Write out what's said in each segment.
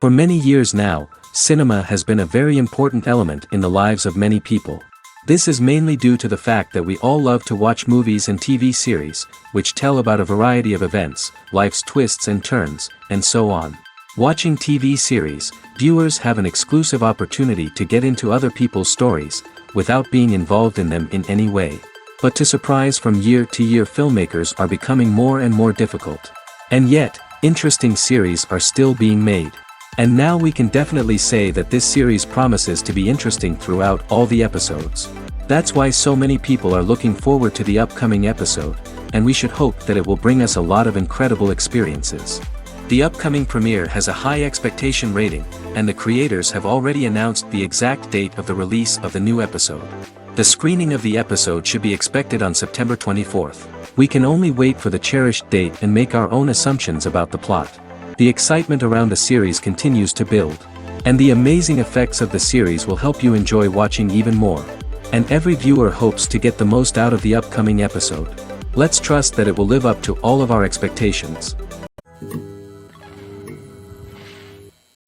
For many years now, cinema has been a very important element in the lives of many people. This is mainly due to the fact that we all love to watch movies and TV series, which tell about a variety of events, life's twists and turns, and so on. Watching TV series, viewers have an exclusive opportunity to get into other people's stories, without being involved in them in any way. But to surprise from year to year, filmmakers are becoming more and more difficult. And yet, interesting series are still being made. And now we can definitely say that this series promises to be interesting throughout all the episodes. That's why so many people are looking forward to the upcoming episode, and we should hope that it will bring us a lot of incredible experiences. The upcoming premiere has a high expectation rating, and the creators have already announced the exact date of the release of the new episode. The screening of the episode should be expected on September 24th. We can only wait for the cherished date and make our own assumptions about the plot. The excitement around the series continues to build. And the amazing effects of the series will help you enjoy watching even more. And every viewer hopes to get the most out of the upcoming episode. Let's trust that it will live up to all of our expectations.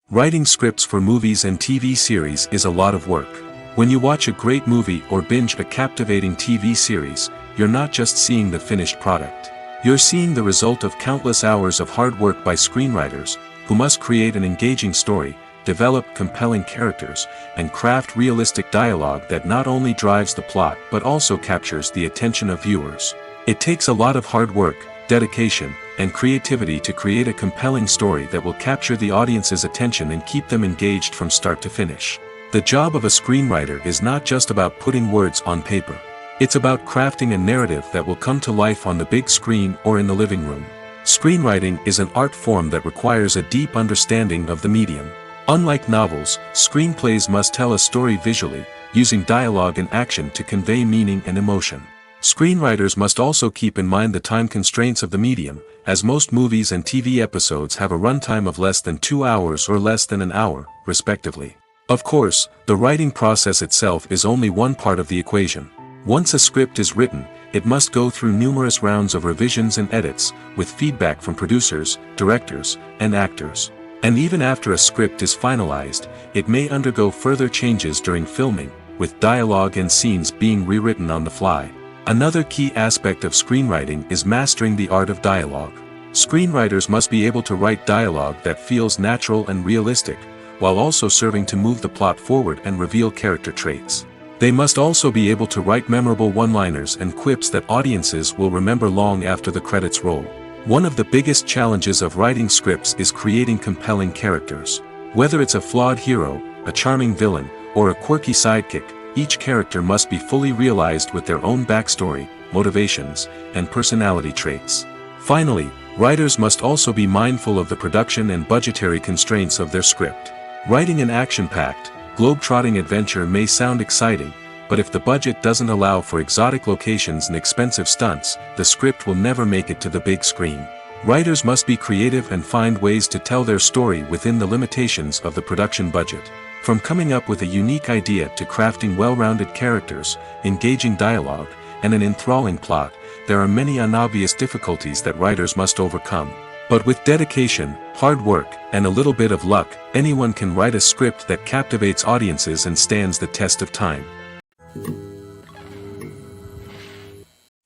Writing scripts for movies and TV series is a lot of work. When you watch a great movie or binge a captivating TV series, you're not just seeing the finished product. You're seeing the result of countless hours of hard work by screenwriters, who must create an engaging story, develop compelling characters, and craft realistic dialogue that not only drives the plot but also captures the attention of viewers. It takes a lot of hard work, dedication, and creativity to create a compelling story that will capture the audience's attention and keep them engaged from start to finish. The job of a screenwriter is not just about putting words on paper. It's about crafting a narrative that will come to life on the big screen or in the living room. Screenwriting is an art form that requires a deep understanding of the medium. Unlike novels, screenplays must tell a story visually, using dialogue and action to convey meaning and emotion. Screenwriters must also keep in mind the time constraints of the medium, as most movies and TV episodes have a runtime of less than 2 hours or less than an hour, respectively. Of course, the writing process itself is only one part of the equation. Once a script is written, it must go through numerous rounds of revisions and edits, with feedback from producers, directors, and actors. And even after a script is finalized, it may undergo further changes during filming, with dialogue and scenes being rewritten on the fly. Another key aspect of screenwriting is mastering the art of dialogue. Screenwriters must be able to write dialogue that feels natural and realistic, while also serving to move the plot forward and reveal character traits. They must also be able to write memorable one-liners and quips that audiences will remember long after the credits roll. One of the biggest challenges of writing scripts is creating compelling characters. Whether it's a flawed hero, a charming villain, or a quirky sidekick, each character must be fully realized with their own backstory, motivations, and personality traits. Finally, writers must also be mindful of the production and budgetary constraints of their script. Writing an action-packed, globe-trotting adventure may sound exciting, but if the budget doesn't allow for exotic locations and expensive stunts, the script will never make it to the big screen. Writers must be creative and find ways to tell their story within the limitations of the production budget. From coming up with a unique idea to crafting well-rounded characters, engaging dialogue, and an enthralling plot, there are many unobvious difficulties that writers must overcome. But with dedication, hard work, and a little bit of luck, anyone can write a script that captivates audiences and stands the test of time.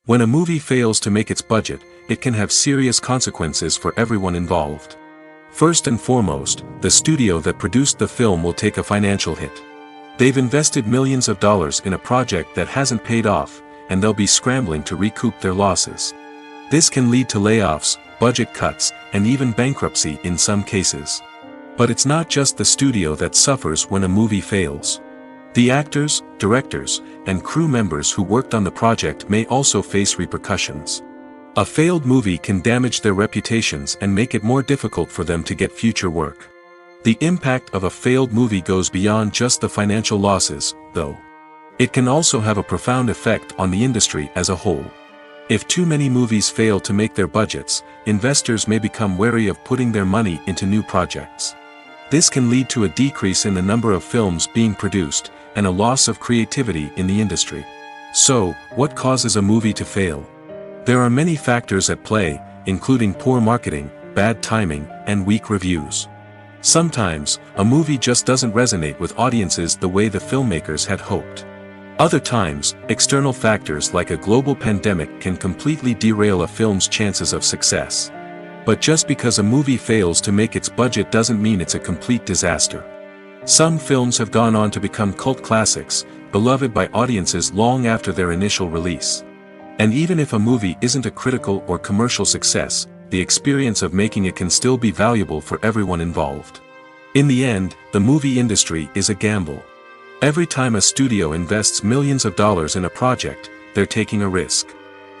When a movie fails to make its budget, it can have serious consequences for everyone involved. First and foremost, the studio that produced the film will take a financial hit. They've invested millions of dollars in a project that hasn't paid off, and they'll be scrambling to recoup their losses. This can lead to layoffs, budget cuts, and even bankruptcy in some cases. But it's not just the studio that suffers when a movie fails. The actors, directors, and crew members who worked on the project may also face repercussions. A failed movie can damage their reputations and make it more difficult for them to get future work. The impact of a failed movie goes beyond just the financial losses, though. It can also have a profound effect on the industry as a whole. If too many movies fail to make their budgets, investors may become wary of putting their money into new projects. This can lead to a decrease in the number of films being produced, and a loss of creativity in the industry. So, what causes a movie to fail? There are many factors at play, including poor marketing, bad timing, and weak reviews. Sometimes, a movie just doesn't resonate with audiences the way the filmmakers had hoped. Other times, external factors like a global pandemic can completely derail a film's chances of success. But just because a movie fails to make its budget doesn't mean it's a complete disaster. Some films have gone on to become cult classics, beloved by audiences long after their initial release. And even if a movie isn't a critical or commercial success, the experience of making it can still be valuable for everyone involved. In the end, the movie industry is a gamble. Every time a studio invests millions of dollars in a project, they're taking a risk.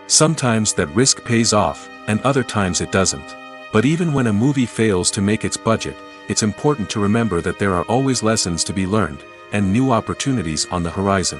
Sometimes that risk pays off, and other times it doesn't. But even when a movie fails to make its budget, it's important to remember that there are always lessons to be learned, and new opportunities on the horizon.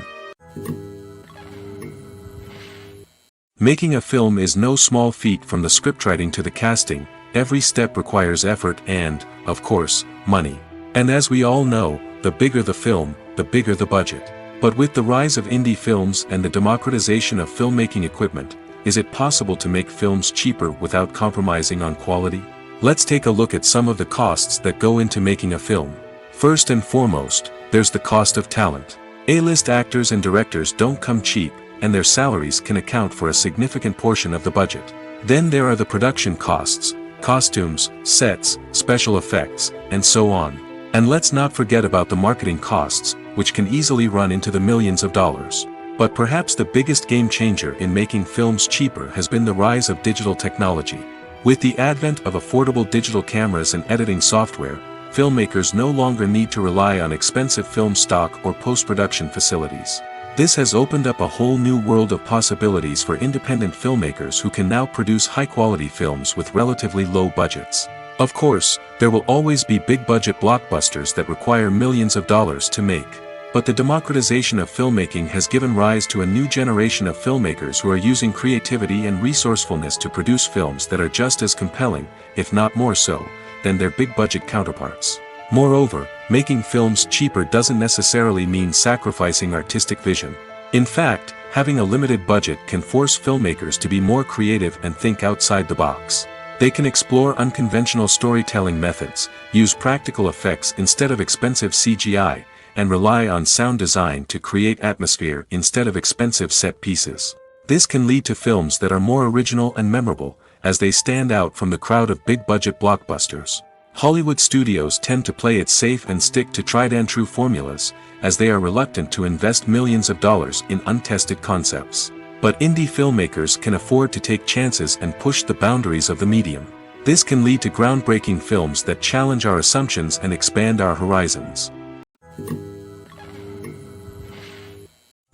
Making a film is no small feat. From the scriptwriting to the casting, every step requires effort and, of course, money. And as we all know, the bigger the film, the bigger the budget. But with the rise of indie films and the democratization of filmmaking equipment, is it possible to make films cheaper without compromising on quality? Let's take a look at some of the costs that go into making a film. First and foremost, there's the cost of talent. A-list actors and directors don't come cheap, and their salaries can account for a significant portion of the budget. Then there are the production costs, costumes, sets, special effects, and so on. And let's not forget about the marketing costs, which can easily run into the millions of dollars. But perhaps the biggest game changer in making films cheaper has been the rise of digital technology. With the advent of affordable digital cameras and editing software, filmmakers no longer need to rely on expensive film stock or post-production facilities. This has opened up a whole new world of possibilities for independent filmmakers who can now produce high-quality films with relatively low budgets. Of course, there will always be big-budget blockbusters that require millions of dollars to make. But the democratization of filmmaking has given rise to a new generation of filmmakers who are using creativity and resourcefulness to produce films that are just as compelling, if not more so, than their big-budget counterparts. Moreover, making films cheaper doesn't necessarily mean sacrificing artistic vision. In fact, having a limited budget can force filmmakers to be more creative and think outside the box. They can explore unconventional storytelling methods, use practical effects instead of expensive CGI, and rely on sound design to create atmosphere instead of expensive set pieces. This can lead to films that are more original and memorable, as they stand out from the crowd of big-budget blockbusters. Hollywood studios tend to play it safe and stick to tried-and-true formulas, as they are reluctant to invest millions of dollars in untested concepts. But indie filmmakers can afford to take chances and push the boundaries of the medium. This can lead to groundbreaking films that challenge our assumptions and expand our horizons.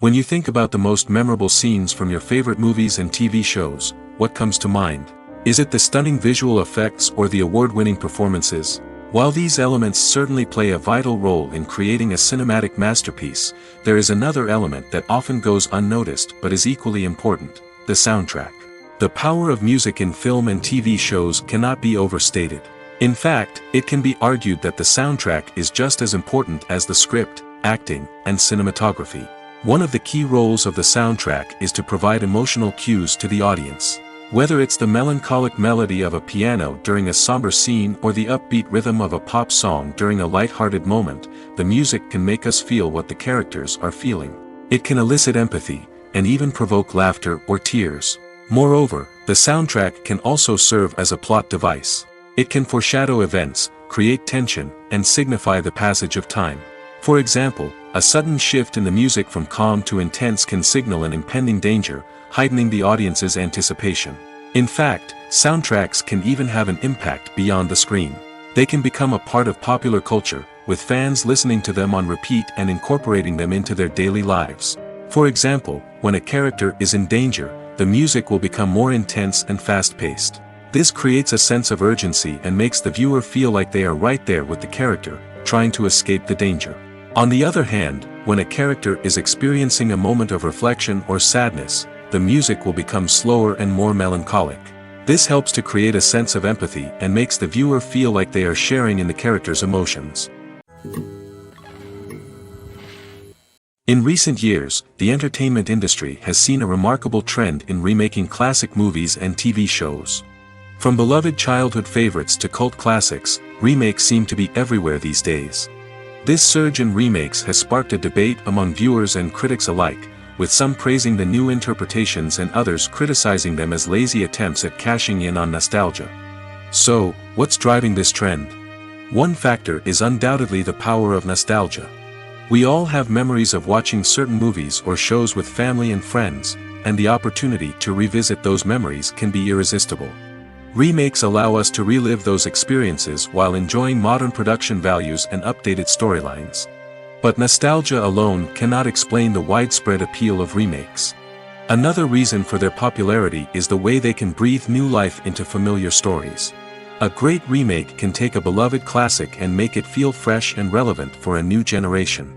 When you think about the most memorable scenes from your favorite movies and TV shows, what comes to mind? Is it the stunning visual effects or the award-winning performances? While these elements certainly play a vital role in creating a cinematic masterpiece, there is another element that often goes unnoticed but is equally important: the soundtrack. The power of music in film and TV shows cannot be overstated. In fact, it can be argued that the soundtrack is just as important as the script, acting, and cinematography. One of the key roles of the soundtrack is to provide emotional cues to the audience. Whether it's the melancholic melody of a piano during a somber scene or the upbeat rhythm of a pop song during a light-hearted moment, the music can make us feel what the characters are feeling. It can elicit empathy, and even provoke laughter or tears. Moreover, the soundtrack can also serve as a plot device. It can foreshadow events, create tension, and signify the passage of time. For example, a sudden shift in the music from calm to intense can signal an impending danger, heightening the audience's anticipation. In fact, soundtracks can even have an impact beyond the screen. They can become a part of popular culture, with fans listening to them on repeat and incorporating them into their daily lives. For example, when a character is in danger, the music will become more intense and fast-paced. This creates a sense of urgency and makes the viewer feel like they are right there with the character, trying to escape the danger. On the other hand, when a character is experiencing a moment of reflection or sadness, the music will become slower and more melancholic. This helps to create a sense of empathy and makes the viewer feel like they are sharing in the character's emotions. In recent years, the entertainment industry has seen a remarkable trend in remaking classic movies and TV shows. From beloved childhood favorites to cult classics, remakes seem to be everywhere these days. This surge in remakes has sparked a debate among viewers and critics alike, with some praising the new interpretations and others criticizing them as lazy attempts at cashing in on nostalgia. So, what's driving this trend? One factor is undoubtedly the power of nostalgia. We all have memories of watching certain movies or shows with family and friends, and the opportunity to revisit those memories can be irresistible. Remakes allow us to relive those experiences while enjoying modern production values and updated storylines. But nostalgia alone cannot explain the widespread appeal of remakes. Another reason for their popularity is the way they can breathe new life into familiar stories. A great remake can take a beloved classic and make it feel fresh and relevant for a new generation.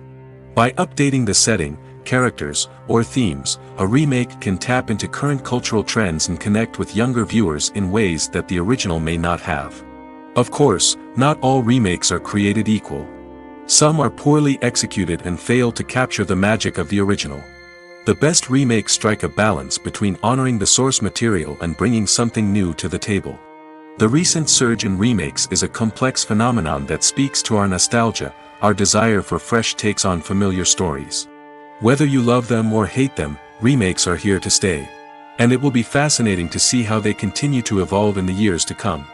By updating the setting, characters, or themes, a remake can tap into current cultural trends and connect with younger viewers in ways that the original may not have. Of course, not all remakes are created equal. Some are poorly executed and fail to capture the magic of the original. The best remakes strike a balance between honoring the source material and bringing something new to the table. The recent surge in remakes is a complex phenomenon that speaks to our nostalgia, our desire for fresh takes on familiar stories. Whether you love them or hate them, remakes are here to stay. And it will be fascinating to see how they continue to evolve in the years to come.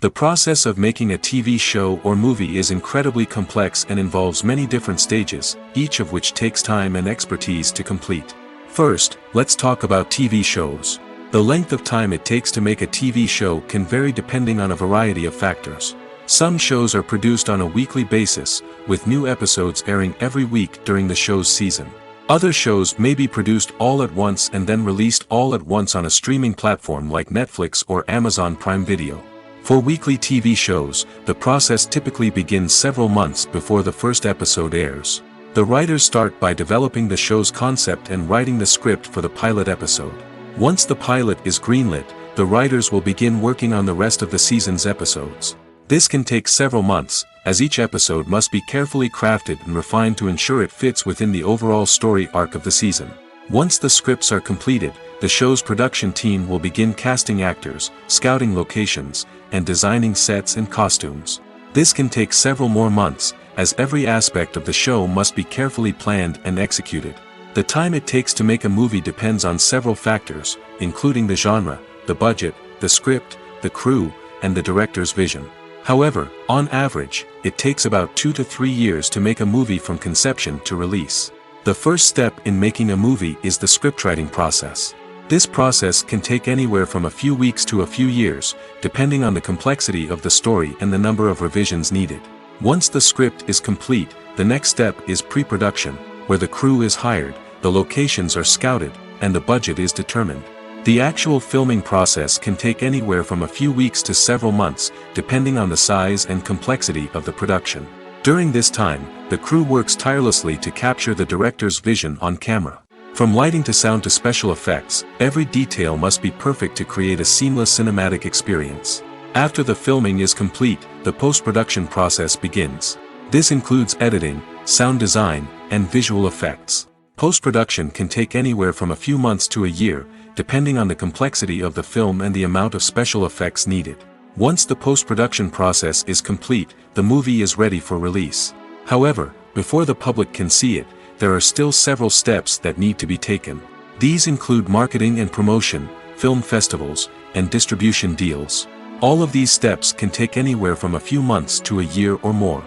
The process of making a TV show or movie is incredibly complex and involves many different stages, each of which takes time and expertise to complete. First, let's talk about TV shows. The length of time it takes to make a TV show can vary depending on a variety of factors. Some shows are produced on a weekly basis, with new episodes airing every week during the show's season. Other shows may be produced all at once and then released all at once on a streaming platform like Netflix or Amazon Prime Video. For weekly TV shows, the process typically begins several months before the first episode airs. The writers start by developing the show's concept and writing the script for the pilot episode. Once the pilot is greenlit, the writers will begin working on the rest of the season's episodes. This can take several months, as each episode must be carefully crafted and refined to ensure it fits within the overall story arc of the season. Once the scripts are completed, the show's production team will begin casting actors, scouting locations, and designing sets and costumes. This can take several more months, as every aspect of the show must be carefully planned and executed. The time it takes to make a movie depends on several factors, including the genre, the budget, the script, the crew, and the director's vision. However, on average, it takes about 2 to 3 years to make a movie from conception to release. The first step in making a movie is the scriptwriting process. This process can take anywhere from a few weeks to a few years, depending on the complexity of the story and the number of revisions needed. Once the script is complete, the next step is pre-production, where the crew is hired, the locations are scouted, and the budget is determined. The actual filming process can take anywhere from a few weeks to several months, depending on the size and complexity of the production. During this time, the crew works tirelessly to capture the director's vision on camera. From lighting to sound to special effects, every detail must be perfect to create a seamless cinematic experience. After the filming is complete, the post-production process begins. This includes editing, sound design, and visual effects. Post-production can take anywhere from a few months to a year, depending on the complexity of the film and the amount of special effects needed. Once the post-production process is complete, the movie is ready for release. However, before the public can see it, there are still several steps that need to be taken. These include marketing and promotion, film festivals, and distribution deals. All of these steps can take anywhere from a few months to a year or more.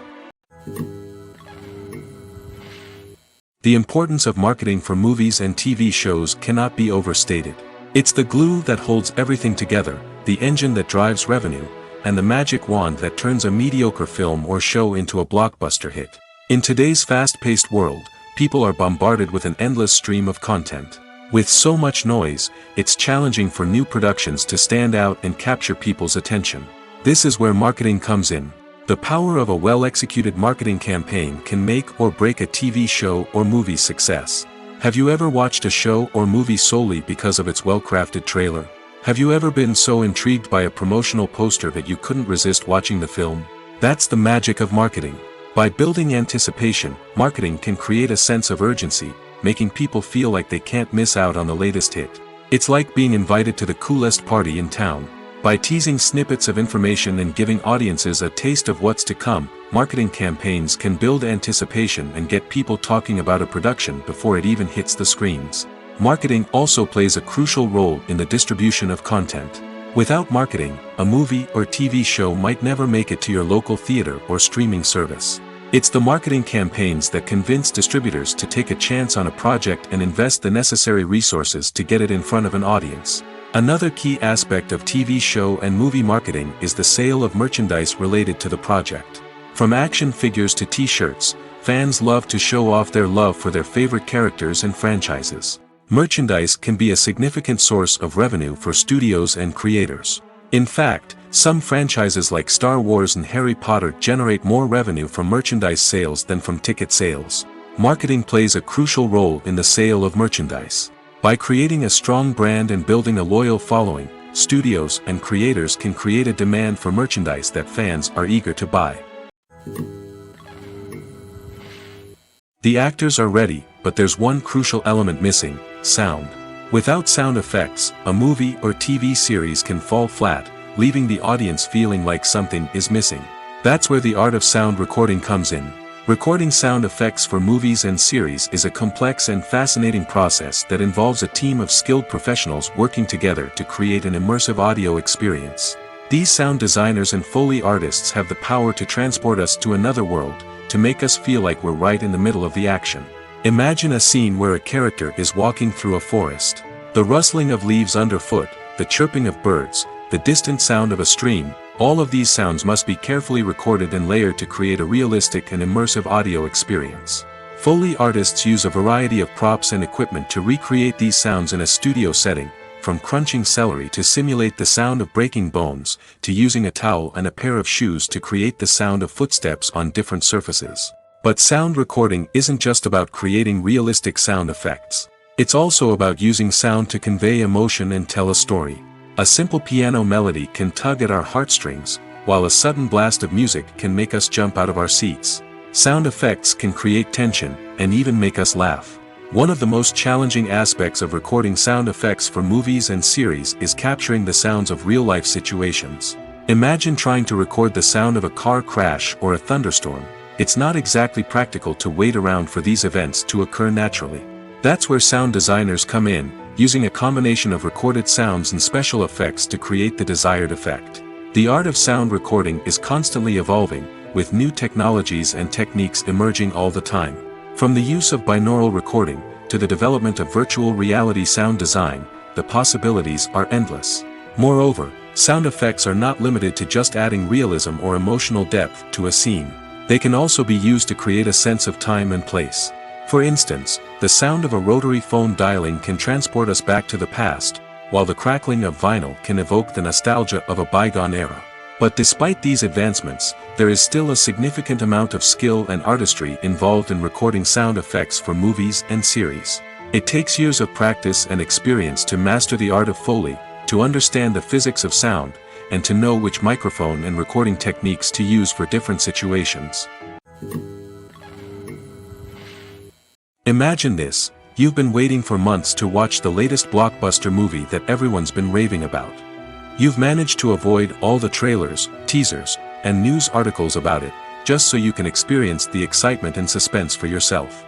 The importance of marketing for movies and TV shows cannot be overstated. It's the glue that holds everything together, the engine that drives revenue, and the magic wand that turns a mediocre film or show into a blockbuster hit. In today's fast-paced world, people are bombarded with an endless stream of content. With so much noise, it's challenging for new productions to stand out and capture people's attention. This is where marketing comes in. The power of a well-executed marketing campaign can make or break a TV show or movie's success. Have you ever watched a show or movie solely because of its well-crafted trailer? Have you ever been so intrigued by a promotional poster that you couldn't resist watching the film? That's the magic of marketing. By building anticipation, marketing can create a sense of urgency, making people feel like they can't miss out on the latest hit. It's like being invited to the coolest party in town. By teasing snippets of information and giving audiences a taste of what's to come, marketing campaigns can build anticipation and get people talking about a production before it even hits the screens. Marketing also plays a crucial role in the distribution of content. Without marketing, a movie or TV show might never make it to your local theater or streaming service. It's the marketing campaigns that convince distributors to take a chance on a project and invest the necessary resources to get it in front of an audience. Another key aspect of TV show and movie marketing is the sale of merchandise related to the project. From action figures to t-shirts, fans love to show off their love for their favorite characters and franchises. Merchandise can be a significant source of revenue for studios and creators. In fact, some franchises like Star Wars and Harry Potter generate more revenue from merchandise sales than from ticket sales. Marketing plays a crucial role in the sale of merchandise. By creating a strong brand and building a loyal following, studios and creators can create a demand for merchandise that fans are eager to buy. The actors are ready, but there's one crucial element missing: sound. Without sound effects, a movie or TV series can fall flat, leaving the audience feeling like something is missing. That's where the art of sound recording comes in. Recording sound effects for movies and series is a complex and fascinating process that involves a team of skilled professionals working together to create an immersive audio experience. These sound designers and Foley artists have the power to transport us to another world, to make us feel like we're right in the middle of the action. Imagine a scene where a character is walking through a forest. The rustling of leaves underfoot, the chirping of birds, the distant sound of a stream, all of these sounds must be carefully recorded and layered to create a realistic and immersive audio experience. Foley artists use a variety of props and equipment to recreate these sounds in a studio setting, from crunching celery to simulate the sound of breaking bones, to using a towel and a pair of shoes to create the sound of footsteps on different surfaces. But sound recording isn't just about creating realistic sound effects. It's also about using sound to convey emotion and tell a story. A simple piano melody can tug at our heartstrings, while a sudden blast of music can make us jump out of our seats. Sound effects can create tension, and even make us laugh. One of the most challenging aspects of recording sound effects for movies and series is capturing the sounds of real-life situations. Imagine trying to record the sound of a car crash or a thunderstorm. It's not exactly practical to wait around for these events to occur naturally. That's where sound designers come in, using a combination of recorded sounds and special effects to create the desired effect. The art of sound recording is constantly evolving, with new technologies and techniques emerging all the time. From the use of binaural recording, to the development of virtual reality sound design, the possibilities are endless. Moreover, sound effects are not limited to just adding realism or emotional depth to a scene. They can also be used to create a sense of time and place. For instance, the sound of a rotary phone dialing can transport us back to the past, while the crackling of vinyl can evoke the nostalgia of a bygone era. But despite these advancements, there is still a significant amount of skill and artistry involved in recording sound effects for movies and series. It takes years of practice and experience to master the art of Foley, to understand the physics of sound, and to know which microphone and recording techniques to use for different situations. Imagine this: you've been waiting for months to watch the latest blockbuster movie that everyone's been raving about. You've managed to avoid all the trailers, teasers, and news articles about it, just so you can experience the excitement and suspense for yourself.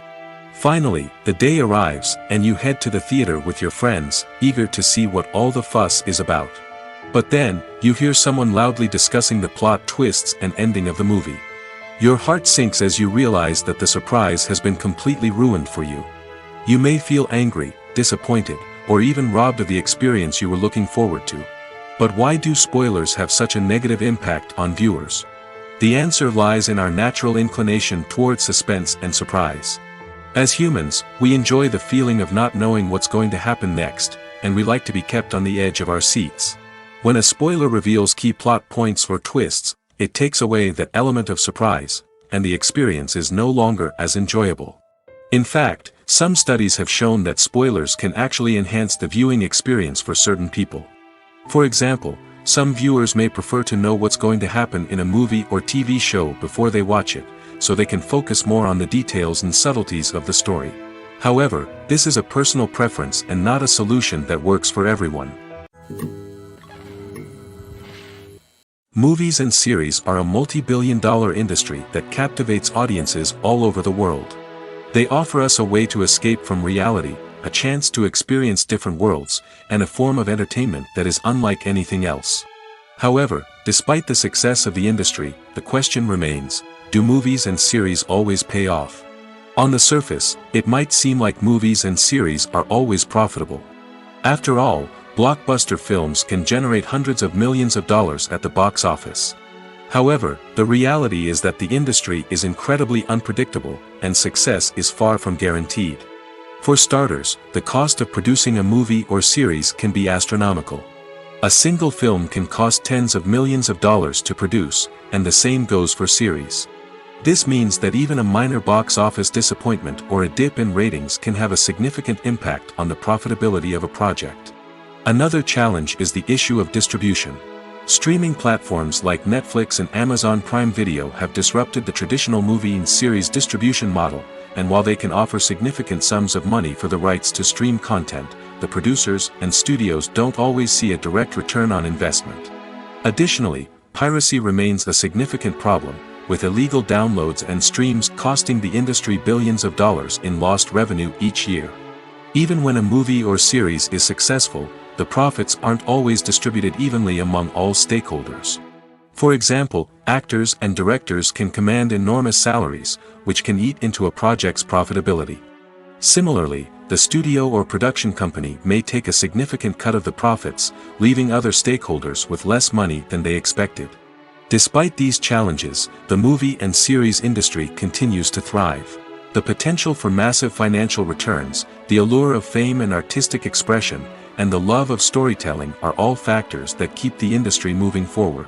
Finally, the day arrives, and you head to the theater with your friends, eager to see what all the fuss is about. But then, you hear someone loudly discussing the plot twists and ending of the movie. Your heart sinks as you realize that the surprise has been completely ruined for you. You may feel angry, disappointed, or even robbed of the experience you were looking forward to. But why do spoilers have such a negative impact on viewers? The answer lies in our natural inclination toward suspense and surprise. As humans, we enjoy the feeling of not knowing what's going to happen next, and we like to be kept on the edge of our seats. When a spoiler reveals key plot points or twists, it takes away that element of surprise, and the experience is no longer as enjoyable. In fact, some studies have shown that spoilers can actually enhance the viewing experience for certain people. For example, some viewers may prefer to know what's going to happen in a movie or TV show before they watch it, so they can focus more on the details and subtleties of the story. However, this is a personal preference and not a solution that works for everyone. Movies and series are a multi-billion-dollar industry that captivates audiences all over the world. They offer us a way to escape from reality, a chance to experience different worlds, and a form of entertainment that is unlike anything else. However, despite the success of the industry, the question remains, do movies and series always pay off? On the surface, it might seem like movies and series are always profitable. After all, blockbuster films can generate hundreds of millions of dollars at the box office. However, the reality is that the industry is incredibly unpredictable, and success is far from guaranteed. For starters, the cost of producing a movie or series can be astronomical. A single film can cost tens of millions of dollars to produce, and the same goes for series. This means that even a minor box office disappointment or a dip in ratings can have a significant impact on the profitability of a project. Another challenge is the issue of distribution. Streaming platforms like Netflix and Amazon Prime Video have disrupted the traditional movie and series distribution model, and while they can offer significant sums of money for the rights to stream content, the producers and studios don't always see a direct return on investment. Additionally, piracy remains a significant problem, with illegal downloads and streams costing the industry billions of dollars in lost revenue each year. Even when a movie or series is successful, the profits aren't always distributed evenly among all stakeholders. For example, actors and directors can command enormous salaries, which can eat into a project's profitability. Similarly, the studio or production company may take a significant cut of the profits, leaving other stakeholders with less money than they expected. Despite these challenges, the movie and series industry continues to thrive. The potential for massive financial returns, the allure of fame and artistic expression, and the love of storytelling are all factors that keep the industry moving forward.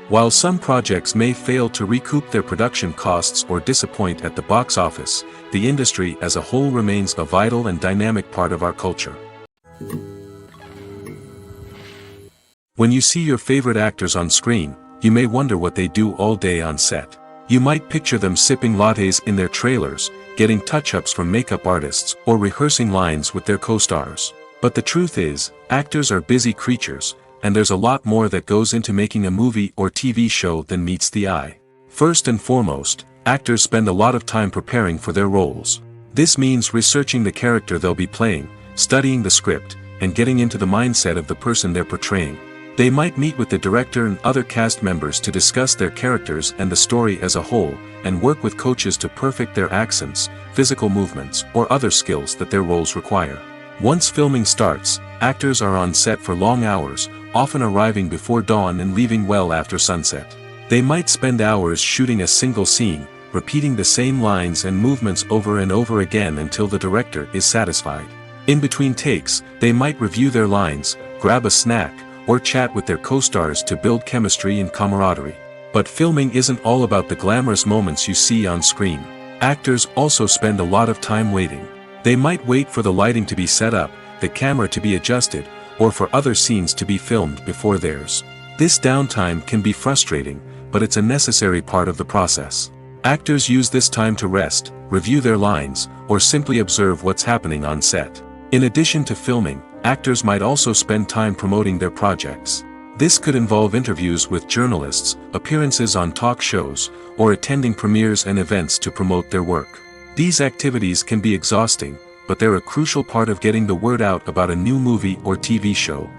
While some projects may fail to recoup their production costs or disappoint at the box office, the industry as a whole remains a vital and dynamic part of our culture. When you see your favorite actors on screen, you may wonder what they do all day on set. You might picture them sipping lattes in their trailers, getting touch-ups from makeup artists, or rehearsing lines with their co-stars. But the truth is, actors are busy creatures, and there's a lot more that goes into making a movie or TV show than meets the eye. First and foremost, actors spend a lot of time preparing for their roles. This means researching the character they'll be playing, studying the script, and getting into the mindset of the person they're portraying. They might meet with the director and other cast members to discuss their characters and the story as a whole, and work with coaches to perfect their accents, physical movements, or other skills that their roles require. Once filming starts, actors are on set for long hours, often arriving before dawn and leaving well after sunset. They might spend hours shooting a single scene, repeating the same lines and movements over and over again until the director is satisfied. In between takes, they might review their lines, grab a snack, or chat with their co-stars to build chemistry and camaraderie. But filming isn't all about the glamorous moments you see on screen. Actors also spend a lot of time waiting. They might wait for the lighting to be set up, the camera to be adjusted, or for other scenes to be filmed before theirs. This downtime can be frustrating, but it's a necessary part of the process. Actors use this time to rest, review their lines, or simply observe what's happening on set. In addition to filming, actors might also spend time promoting their projects. This could involve interviews with journalists, appearances on talk shows, or attending premieres and events to promote their work. These activities can be exhausting, but they're a crucial part of getting the word out about a new movie or TV show.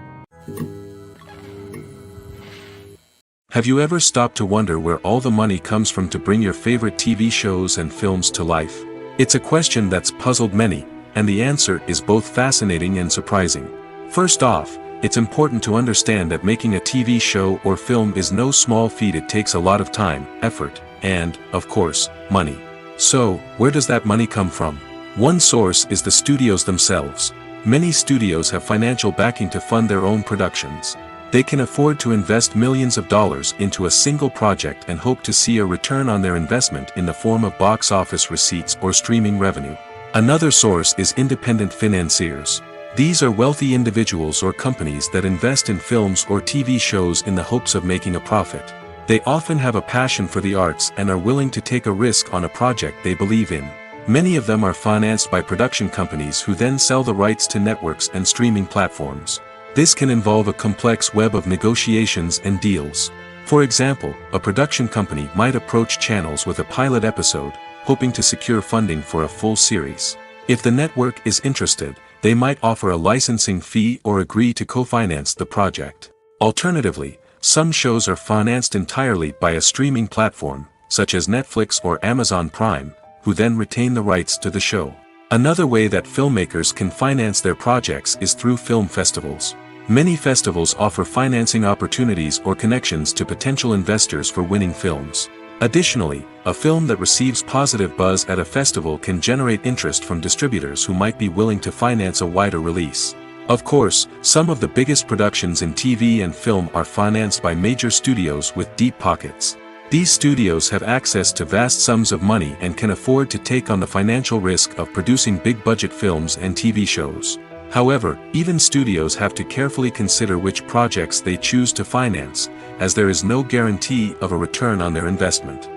Have you ever stopped to wonder where all the money comes from to bring your favorite TV shows and films to life? It's a question that's puzzled many, and the answer is both fascinating and surprising. First off, it's important to understand that making a TV show or film is no small feat. It takes a lot of time, effort, and, of course, money. So, where does that money come from? One source is the studios themselves. Many studios have financial backing to fund their own productions. They can afford to invest millions of dollars into a single project and hope to see a return on their investment in the form of box office receipts or streaming revenue. Another source is independent financiers. These are wealthy individuals or companies that invest in films or TV shows in the hopes of making a profit. They often have a passion for the arts and are willing to take a risk on a project they believe in. Many of them are financed by production companies who then sell the rights to networks and streaming platforms. This can involve a complex web of negotiations and deals. For example, a production company might approach channels with a pilot episode, hoping to secure funding for a full series. If the network is interested, they might offer a licensing fee or agree to co-finance the project. Alternatively, some shows are financed entirely by a streaming platform, such as Netflix or Amazon Prime, who then retain the rights to the show. Another way that filmmakers can finance their projects is through film festivals. Many festivals offer financing opportunities or connections to potential investors for winning films. Additionally, a film that receives positive buzz at a festival can generate interest from distributors who might be willing to finance a wider release. Of course, some of the biggest productions in TV and film are financed by major studios with deep pockets. These studios have access to vast sums of money and can afford to take on the financial risk of producing big-budget films and TV shows. However, even studios have to carefully consider which projects they choose to finance, as there is no guarantee of a return on their investment.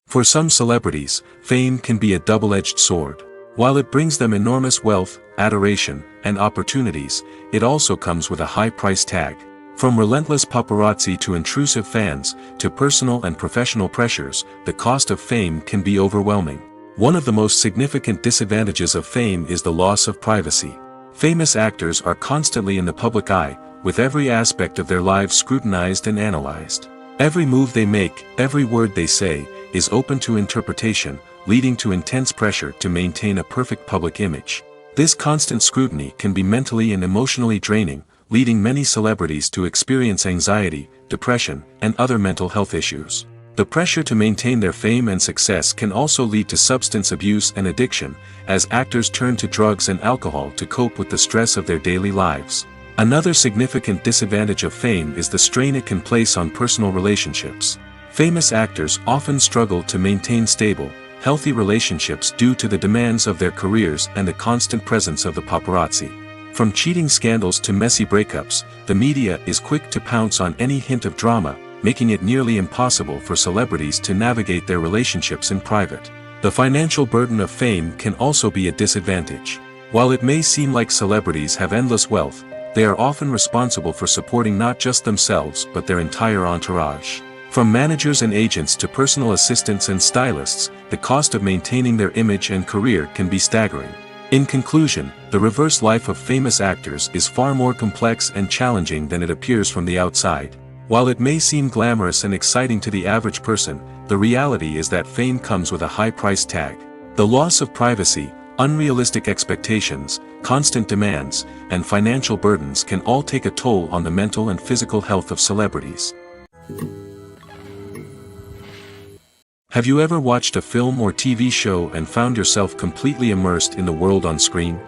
For some celebrities, fame can be a double-edged sword. While it brings them enormous wealth, adoration, and opportunities, it also comes with a high price tag. From relentless paparazzi to intrusive fans, to personal and professional pressures, the cost of fame can be overwhelming. One of the most significant disadvantages of fame is the loss of privacy. Famous actors are constantly in the public eye, with every aspect of their lives scrutinized and analyzed. Every move they make, every word they say, is open to interpretation, leading to intense pressure to maintain a perfect public image. This constant scrutiny can be mentally and emotionally draining, leading many celebrities to experience anxiety, depression, and other mental health issues. The pressure to maintain their fame and success can also lead to substance abuse and addiction, as actors turn to drugs and alcohol to cope with the stress of their daily lives. Another significant disadvantage of fame is the strain it can place on personal relationships. Famous actors often struggle to maintain stable, healthy relationships due to the demands of their careers and the constant presence of the paparazzi. From cheating scandals to messy breakups, the media is quick to pounce on any hint of drama, making it nearly impossible for celebrities to navigate their relationships in private. The financial burden of fame can also be a disadvantage. While it may seem like celebrities have endless wealth, they are often responsible for supporting not just themselves but their entire entourage. From managers and agents to personal assistants and stylists, the cost of maintaining their image and career can be staggering. In conclusion, the reverse life of famous actors is far more complex and challenging than it appears from the outside. While it may seem glamorous and exciting to the average person, the reality is that fame comes with a high price tag. The loss of privacy, unrealistic expectations, constant demands, and financial burdens can all take a toll on the mental and physical health of celebrities. Have you ever watched a film or TV show and found yourself completely immersed in the world on screen?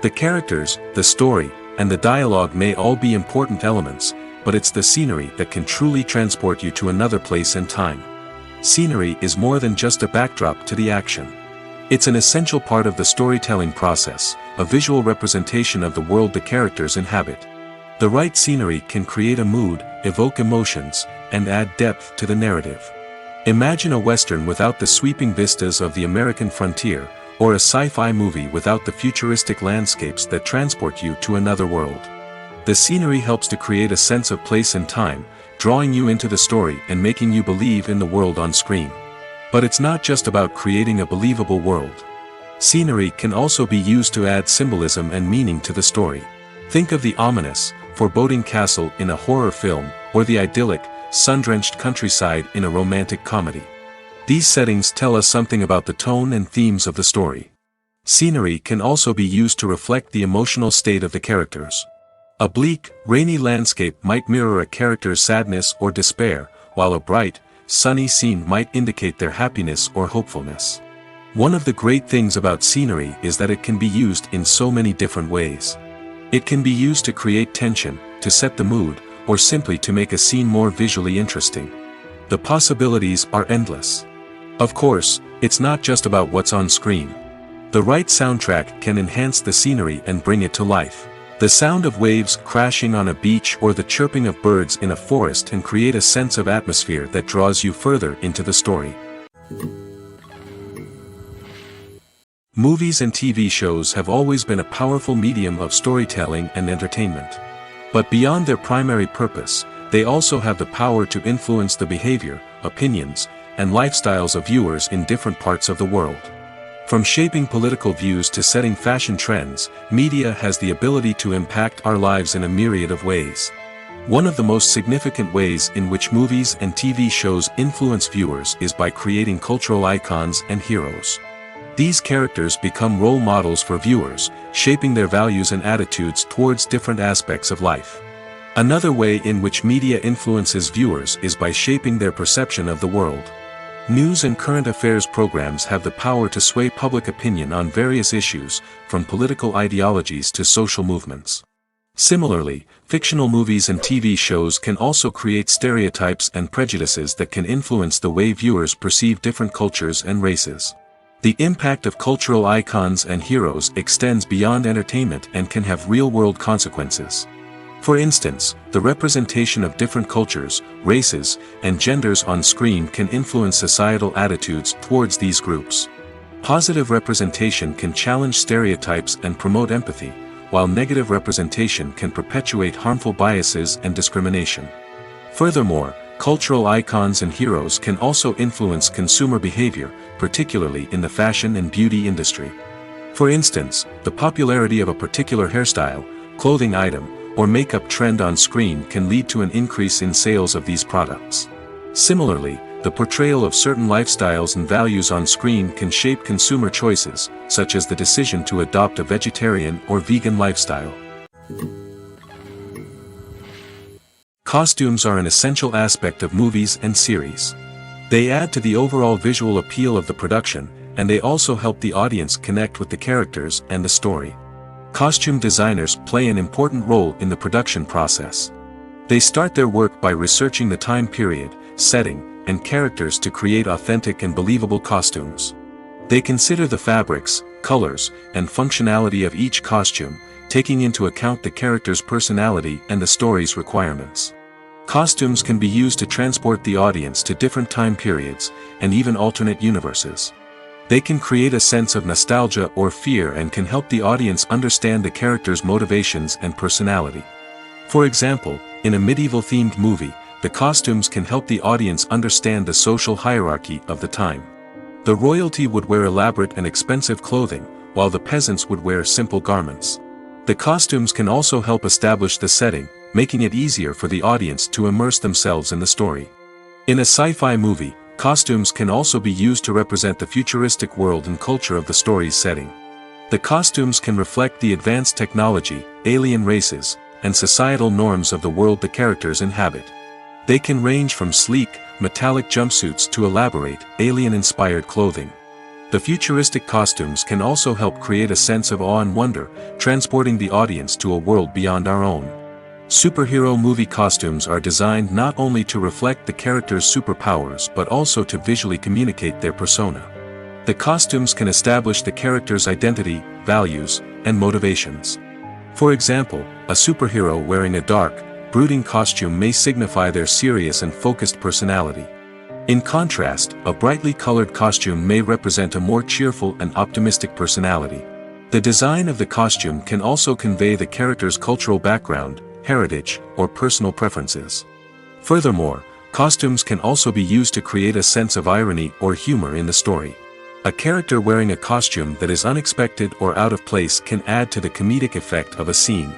The characters, the story, and the dialogue may all be important elements, but it's the scenery that can truly transport you to another place and time. Scenery is more than just a backdrop to the action. It's an essential part of the storytelling process, a visual representation of the world the characters inhabit. The right scenery can create a mood, evoke emotions, and add depth to the narrative. Imagine a Western without the sweeping vistas of the American frontier, or a sci-fi movie without the futuristic landscapes that transport you to another world. The scenery helps to create a sense of place and time, drawing you into the story and making you believe in the world on screen. But it's not just about creating a believable world. Scenery can also be used to add symbolism and meaning to the story. Think of the ominous, foreboding castle in a horror film, or the idyllic, sun-drenched countryside in a romantic comedy. These settings tell us something about the tone and themes of the story. Scenery can also be used to reflect the emotional state of the characters. A bleak, rainy landscape might mirror a character's sadness or despair, while a bright, sunny scene might indicate their happiness or hopefulness. One of the great things about scenery is that it can be used in so many different ways. It can be used to create tension, to set the mood, or simply to make a scene more visually interesting. The possibilities are endless. Of course, it's not just about what's on screen. The right soundtrack can enhance the scenery and bring it to life. The sound of waves crashing on a beach or the chirping of birds in a forest can create a sense of atmosphere that draws you further into the story. Movies and TV shows have always been a powerful medium of storytelling and entertainment. But beyond their primary purpose, they also have the power to influence the behavior, opinions, and lifestyles of viewers in different parts of the world. From shaping political views to setting fashion trends, media has the ability to impact our lives in a myriad of ways. One of the most significant ways in which movies and TV shows influence viewers is by creating cultural icons and heroes. These characters become role models for viewers, shaping their values and attitudes towards different aspects of life. Another way in which media influences viewers is by shaping their perception of the world. News and current affairs programs have the power to sway public opinion on various issues, from political ideologies to social movements. Similarly, fictional movies and TV shows can also create stereotypes and prejudices that can influence the way viewers perceive different cultures and races. The impact of cultural icons and heroes extends beyond entertainment and can have real-world consequences. For instance, the representation of different cultures, races, and genders on screen can influence societal attitudes towards these groups. Positive representation can challenge stereotypes and promote empathy, while negative representation can perpetuate harmful biases and discrimination. Furthermore, cultural icons and heroes can also influence consumer behavior, particularly in the fashion and beauty industry. For instance, the popularity of a particular hairstyle, clothing item, or makeup trend on screen can lead to an increase in sales of these products. Similarly, the portrayal of certain lifestyles and values on screen can shape consumer choices, such as the decision to adopt a vegetarian or vegan lifestyle. Costumes are an essential aspect of movies and series. They add to the overall visual appeal of the production, and they also help the audience connect with the characters and the story. Costume designers play an important role in the production process. They start their work by researching the time period, setting, and characters to create authentic and believable costumes. They consider the fabrics, colors, and functionality of each costume, taking into account the character's personality and the story's requirements. Costumes can be used to transport the audience to different time periods, and even alternate universes. They can create a sense of nostalgia or fear and can help the audience understand the character's motivations and personality. For example, in a medieval-themed movie, the costumes can help the audience understand the social hierarchy of the time. The royalty would wear elaborate and expensive clothing, while the peasants would wear simple garments. The costumes can also help establish the setting, making it easier for the audience to immerse themselves in the story. In a sci-fi movie, costumes can also be used to represent the futuristic world and culture of the story's setting. The costumes can reflect the advanced technology, alien races, and societal norms of the world the characters inhabit. They can range from sleek, metallic jumpsuits to elaborate, alien-inspired clothing. The futuristic costumes can also help create a sense of awe and wonder, transporting the audience to a world beyond our own. Superhero movie costumes are designed not only to reflect the character's superpowers but also to visually communicate their persona. The costumes can establish the character's identity, values, and motivations. For example, a superhero wearing a dark, brooding costume may signify their serious and focused personality. In contrast, a brightly colored costume may represent a more cheerful and optimistic personality. The design of the costume can also convey the character's cultural background, heritage, or personal preferences. Furthermore, costumes can also be used to create a sense of irony or humor in the story. A character wearing a costume that is unexpected or out of place can add to the comedic effect of a scene.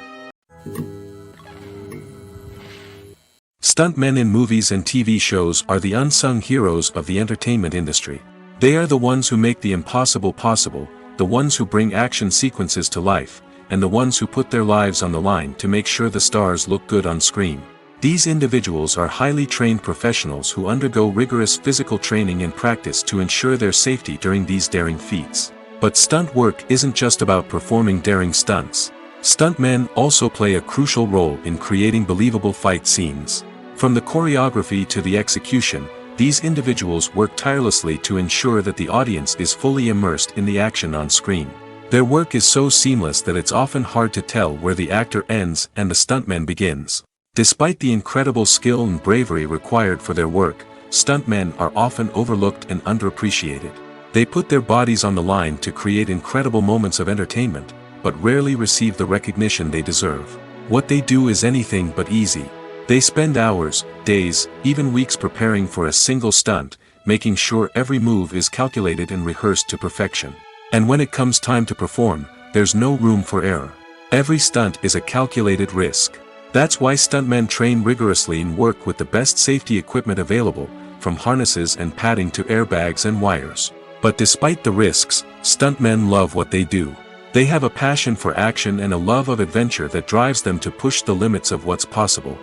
Stuntmen in movies and TV shows are the unsung heroes of the entertainment industry. They are the ones who make the impossible possible, the ones who bring action sequences to life, and the ones who put their lives on the line to make sure the stars look good on screen. These individuals are highly trained professionals who undergo rigorous physical training and practice to ensure their safety during these daring feats. But stunt work isn't just about performing daring stunts. Stuntmen also play a crucial role in creating believable fight scenes. From the choreography to the execution, these individuals work tirelessly to ensure that the audience is fully immersed in the action on screen. Their work is so seamless that it's often hard to tell where the actor ends and the stuntman begins. Despite the incredible skill and bravery required for their work, stuntmen are often overlooked and underappreciated. They put their bodies on the line to create incredible moments of entertainment, but rarely receive the recognition they deserve. What they do is anything but easy. They spend hours, days, even weeks preparing for a single stunt, making sure every move is calculated and rehearsed to perfection. And when it comes time to perform, there's no room for error. Every stunt is a calculated risk. That's why stuntmen train rigorously and work with the best safety equipment available, from harnesses and padding to airbags and wires. But despite the risks, stuntmen love what they do. They have a passion for action and a love of adventure that drives them to push the limits of what's possible.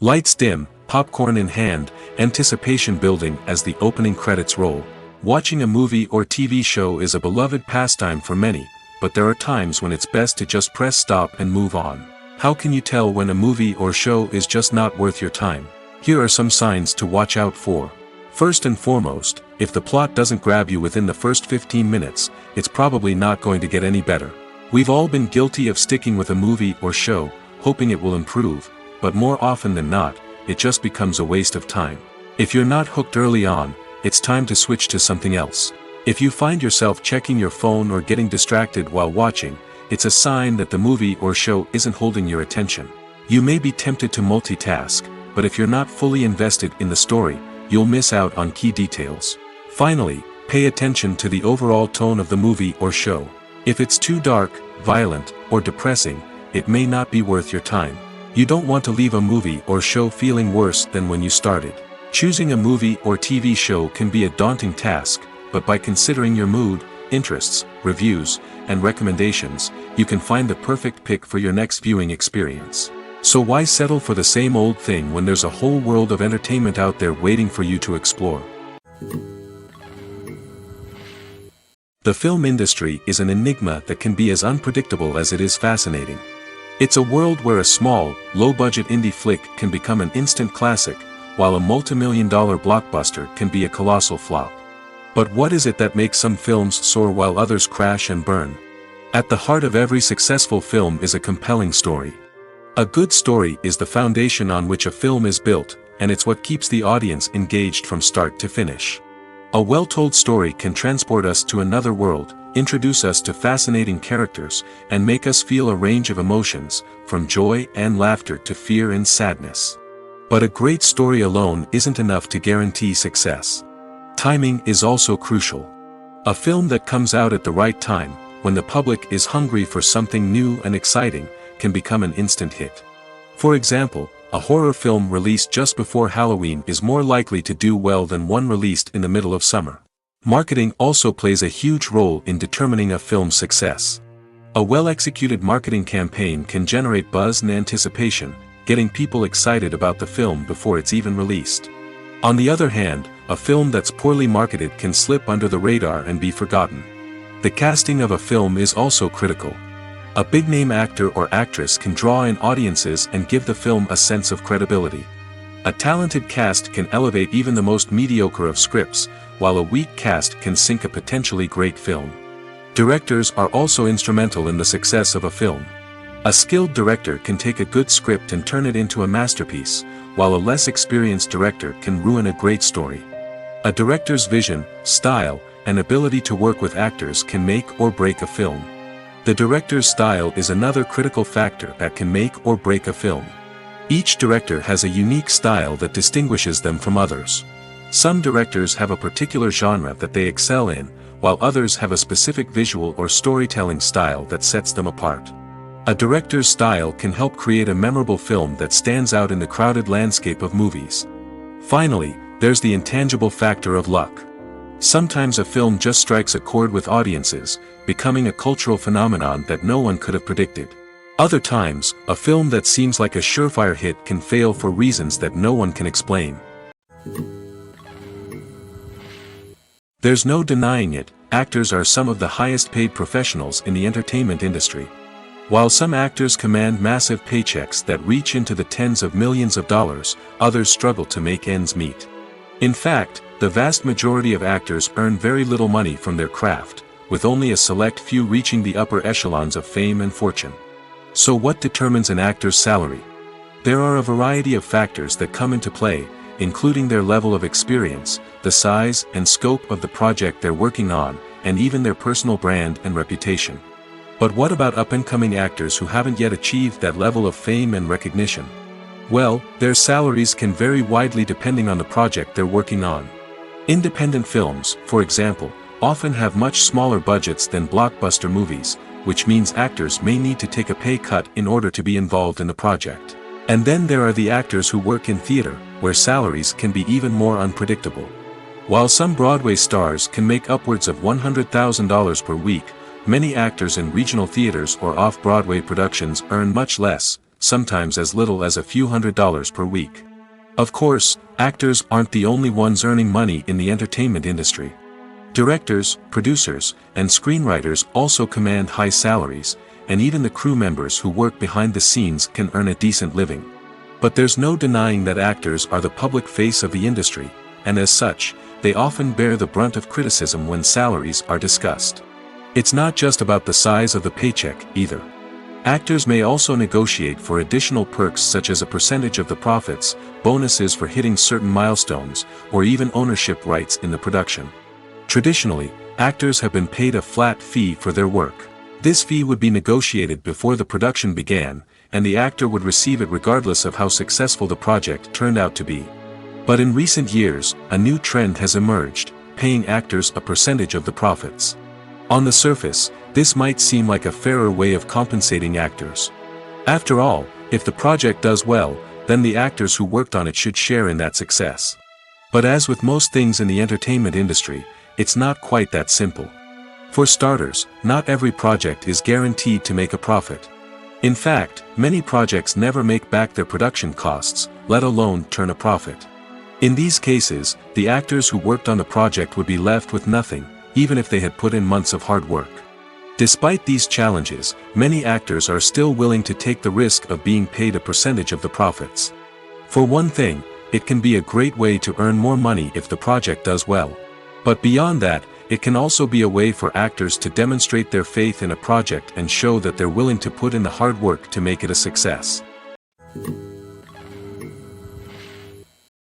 Lights dim, popcorn in hand, anticipation building as the opening credits roll. Watching a movie or TV show is a beloved pastime for many, but there are times when it's best to just press stop and move on. How can you tell when a movie or show is just not worth your time? Here are some signs to watch out for. First and foremost, if the plot doesn't grab you within the first 15 minutes, it's probably not going to get any better. We've all been guilty of sticking with a movie or show, hoping it will improve, but more often than not, it just becomes a waste of time. If you're not hooked early on, it's time to switch to something else. If you find yourself checking your phone or getting distracted while watching, it's a sign that the movie or show isn't holding your attention. You may be tempted to multitask, but if you're not fully invested in the story, you'll miss out on key details. Finally, pay attention to the overall tone of the movie or show. If it's too dark, violent, or depressing, it may not be worth your time. You don't want to leave a movie or show feeling worse than when you started. Choosing a movie or TV show can be a daunting task, but by considering your mood, interests, reviews, and recommendations, you can find the perfect pick for your next viewing experience. So why settle for the same old thing when there's a whole world of entertainment out there waiting for you to explore? The film industry is an enigma that can be as unpredictable as it is fascinating. It's a world where a small, low-budget indie flick can become an instant classic, while a multi-million-dollar blockbuster can be a colossal flop. But what is it that makes some films soar while others crash and burn? At the heart of every successful film is a compelling story. A good story is the foundation on which a film is built, and it's what keeps the audience engaged from start to finish. A well-told story can transport us to another world, introduce us to fascinating characters, and make us feel a range of emotions, from joy and laughter to fear and sadness. But a great story alone isn't enough to guarantee success. Timing is also crucial. A film that comes out at the right time, when the public is hungry for something new and exciting, can become an instant hit. For example, a horror film released just before Halloween is more likely to do well than one released in the middle of summer. Marketing also plays a huge role in determining a film's success. A well-executed marketing campaign can generate buzz and anticipation, getting people excited about the film before it's even released. On the other hand, a film that's poorly marketed can slip under the radar and be forgotten. The casting of a film is also critical. A big-name actor or actress can draw in audiences and give the film a sense of credibility. A talented cast can elevate even the most mediocre of scripts, while a weak cast can sink a potentially great film. Directors are also instrumental in the success of a film. A skilled director can take a good script and turn it into a masterpiece, while a less experienced director can ruin a great story. A director's vision, style, and ability to work with actors can make or break a film. The director's style is another critical factor that can make or break a film. Each director has a unique style that distinguishes them from others. Some directors have a particular genre that they excel in, while others have a specific visual or storytelling style that sets them apart. A director's style can help create a memorable film that stands out in the crowded landscape of movies. Finally, there's the intangible factor of luck. Sometimes a film just strikes a chord with audiences, becoming a cultural phenomenon that no one could have predicted. Other times, a film that seems like a surefire hit can fail for reasons that no one can explain. There's no denying it, actors are some of the highest paid professionals in the entertainment industry. While some actors command massive paychecks that reach into the tens of millions of dollars, others struggle to make ends meet. In fact, the vast majority of actors earn very little money from their craft, with only a select few reaching the upper echelons of fame and fortune. So what determines an actor's salary? There are a variety of factors that come into play, including their level of experience, the size and scope of the project they're working on, and even their personal brand and reputation. But what about up-and-coming actors who haven't yet achieved that level of fame and recognition? Well, their salaries can vary widely depending on the project they're working on. Independent films, for example, often have much smaller budgets than blockbuster movies, which means actors may need to take a pay cut in order to be involved in the project. And then there are the actors who work in theater, where salaries can be even more unpredictable. While some Broadway stars can make upwards of $100,000 per week, many actors in regional theaters or off-Broadway productions earn much less, sometimes as little as a few $100s per week. Of course, actors aren't the only ones earning money in the entertainment industry. Directors, producers, and screenwriters also command high salaries, and even the crew members who work behind the scenes can earn a decent living. But there's no denying that actors are the public face of the industry, and as such, they often bear the brunt of criticism when salaries are discussed. It's not just about the size of the paycheck, either. Actors may also negotiate for additional perks such as a percentage of the profits, bonuses for hitting certain milestones, or even ownership rights in the production. Traditionally, actors have been paid a flat fee for their work. This fee would be negotiated before the production began, and the actor would receive it regardless of how successful the project turned out to be. But in recent years, a new trend has emerged, paying actors a percentage of the profits. On the surface, this might seem like a fairer way of compensating actors. After all, if the project does well, then the actors who worked on it should share in that success. But as with most things in the entertainment industry, it's not quite that simple. For starters, not every project is guaranteed to make a profit. In fact, many projects never make back their production costs, let alone turn a profit. In these cases, the actors who worked on the project would be left with nothing, even if they had put in months of hard work. Despite these challenges, many actors are still willing to take the risk of being paid a percentage of the profits. For one thing, it can be a great way to earn more money if the project does well. But beyond that, it can also be a way for actors to demonstrate their faith in a project and show that they're willing to put in the hard work to make it a success.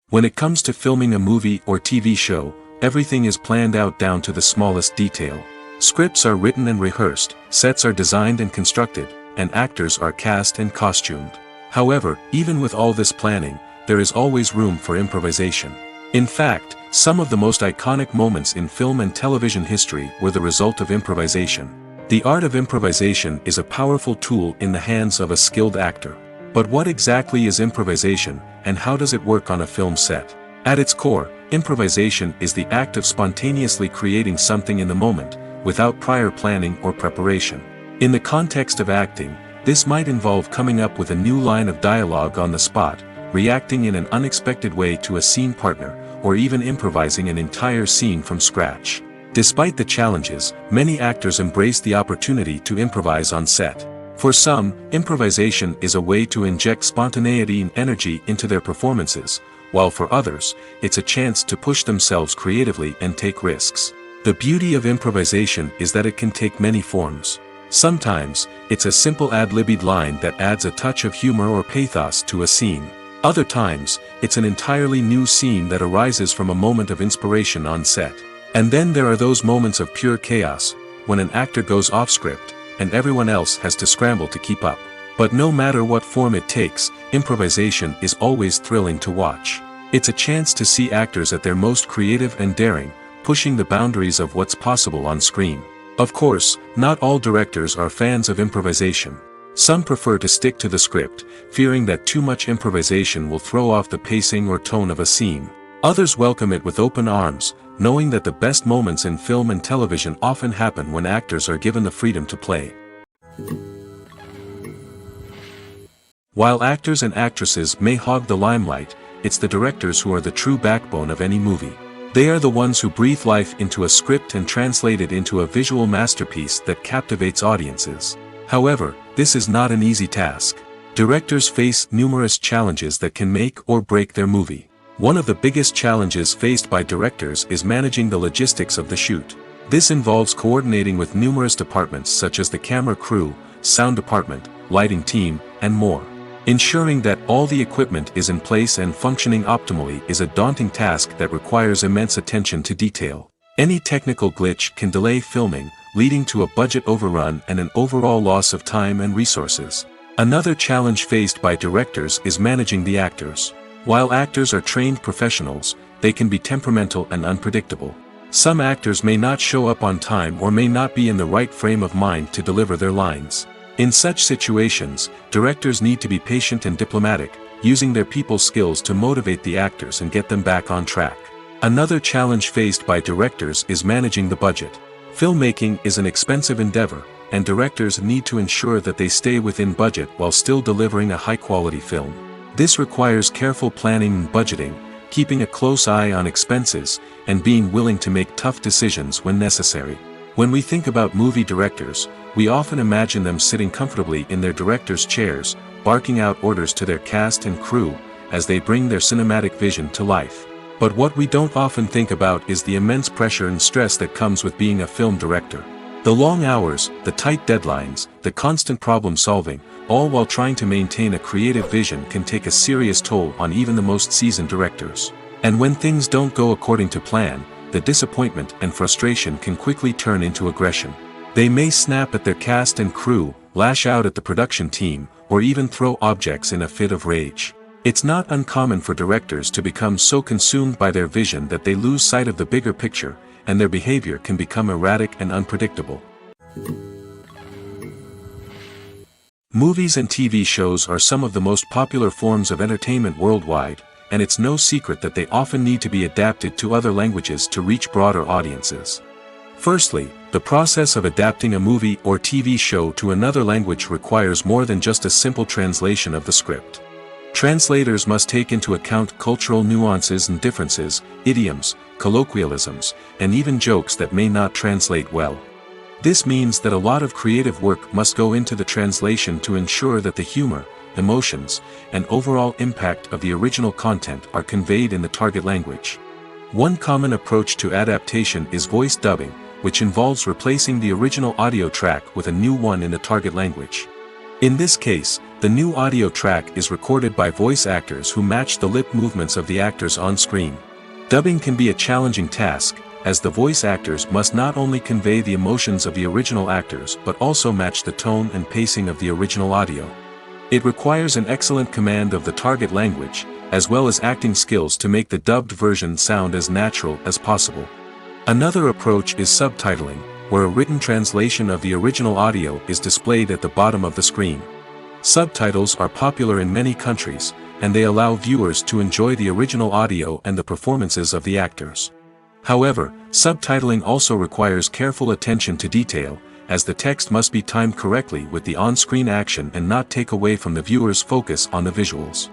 When it comes to filming a movie or TV show, everything is planned out down to the smallest detail. Scripts are written and rehearsed, sets are designed and constructed, and actors are cast and costumed. However, even with all this planning, there is always room for improvisation. In fact, some of the most iconic moments in film and television history were the result of improvisation. The art of improvisation is a powerful tool in the hands of a skilled actor. But what exactly is improvisation, and how does it work on a film set? At its core, improvisation is the act of spontaneously creating something in the moment, without prior planning or preparation. In the context of acting, this might involve coming up with a new line of dialogue on the spot, reacting in an unexpected way to a scene partner, or even improvising an entire scene from scratch. Despite the challenges, many actors embrace the opportunity to improvise on set. For some, improvisation is a way to inject spontaneity and energy into their performances, while for others, it's a chance to push themselves creatively and take risks. The beauty of improvisation is that it can take many forms. Sometimes, it's a simple ad-libbed line that adds a touch of humor or pathos to a scene. Other times, it's an entirely new scene that arises from a moment of inspiration on set. And then there are those moments of pure chaos, when an actor goes off script, and everyone else has to scramble to keep up. But no matter what form it takes, improvisation is always thrilling to watch. It's a chance to see actors at their most creative and daring, pushing the boundaries of what's possible on screen. Of course, not all directors are fans of improvisation. Some prefer to stick to the script, fearing that too much improvisation will throw off the pacing or tone of a scene. Others welcome it with open arms, knowing that the best moments in film and television often happen when actors are given the freedom to play. While actors and actresses may hog the limelight, it's the directors who are the true backbone of any movie. They are the ones who breathe life into a script and translate it into a visual masterpiece that captivates audiences. However, this is not an easy task. Directors face numerous challenges that can make or break their movie. One of the biggest challenges faced by directors is managing the logistics of the shoot. This involves coordinating with numerous departments such as the camera crew, sound department, lighting team, and more. Ensuring that all the equipment is in place and functioning optimally is a daunting task that requires immense attention to detail. Any technical glitch can delay filming, leading to a budget overrun and an overall loss of time and resources. Another challenge faced by directors is managing the actors. While actors are trained professionals, they can be temperamental and unpredictable. Some actors may not show up on time or may not be in the right frame of mind to deliver their lines. In such situations, directors need to be patient and diplomatic, using their people skills to motivate the actors and get them back on track. Another challenge faced by directors is managing the budget. Filmmaking is an expensive endeavor, and directors need to ensure that they stay within budget while still delivering a high-quality film. This requires careful planning and budgeting, keeping a close eye on expenses, and being willing to make tough decisions when necessary. When we think about movie directors, we often imagine them sitting comfortably in their director's chairs, barking out orders to their cast and crew, as they bring their cinematic vision to life. But what we don't often think about is the immense pressure and stress that comes with being a film director. The long hours, the tight deadlines, the constant problem solving, all while trying to maintain a creative vision can take a serious toll on even the most seasoned directors. And when things don't go according to plan, the disappointment and frustration can quickly turn into aggression. They may snap at their cast and crew, lash out at the production team, or even throw objects in a fit of rage. It's not uncommon for directors to become so consumed by their vision that they lose sight of the bigger picture, and their behavior can become erratic and unpredictable. Movies and TV shows are some of the most popular forms of entertainment worldwide, and it's no secret that they often need to be adapted to other languages to reach broader audiences. Firstly, the process of adapting a movie or TV show to another language requires more than just a simple translation of the script. Translators must take into account cultural nuances and differences, idioms, colloquialisms, and even jokes that may not translate well. This means that a lot of creative work must go into the translation to ensure that the humor, emotions, and overall impact of the original content are conveyed in the target language. One common approach to adaptation is voice dubbing, which involves replacing the original audio track with a new one in the target language. In this case, the new audio track is recorded by voice actors who match the lip movements of the actors on screen. Dubbing can be a challenging task, as the voice actors must not only convey the emotions of the original actors but also match the tone and pacing of the original audio. It requires an excellent command of the target language, as well as acting skills to make the dubbed version sound as natural as possible. Another approach is subtitling, where a written translation of the original audio is displayed at the bottom of the screen. Subtitles are popular in many countries, and they allow viewers to enjoy the original audio and the performances of the actors. However, subtitling also requires careful attention to detail, as the text must be timed correctly with the on-screen action and not take away from the viewer's focus on the visuals.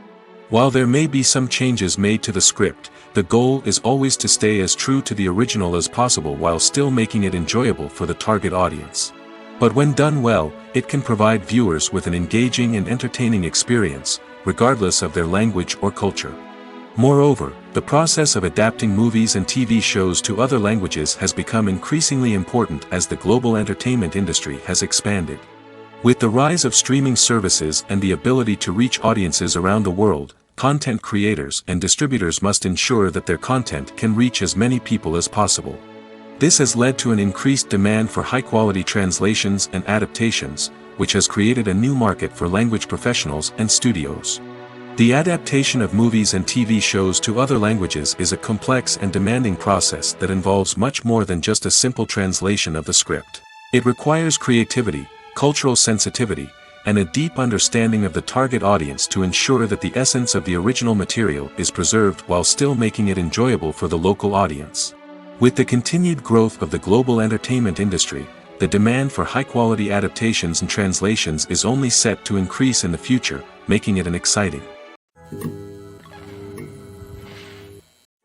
While there may be some changes made to the script, the goal is always to stay as true to the original as possible while still making it enjoyable for the target audience. But when done well, it can provide viewers with an engaging and entertaining experience, regardless of their language or culture. Moreover, the process of adapting movies and TV shows to other languages has become increasingly important as the global entertainment industry has expanded. With the rise of streaming services and the ability to reach audiences around the world, content creators and distributors must ensure that their content can reach as many people as possible. This has led to an increased demand for high-quality translations and adaptations, which has created a new market for language professionals and studios. The adaptation of movies and TV shows to other languages is a complex and demanding process that involves much more than just a simple translation of the script. It requires creativity, cultural sensitivity, and a deep understanding of the target audience to ensure that the essence of the original material is preserved while still making it enjoyable for the local audience. With the continued growth of the global entertainment industry, the demand for high-quality adaptations and translations is only set to increase in the future, making it an exciting.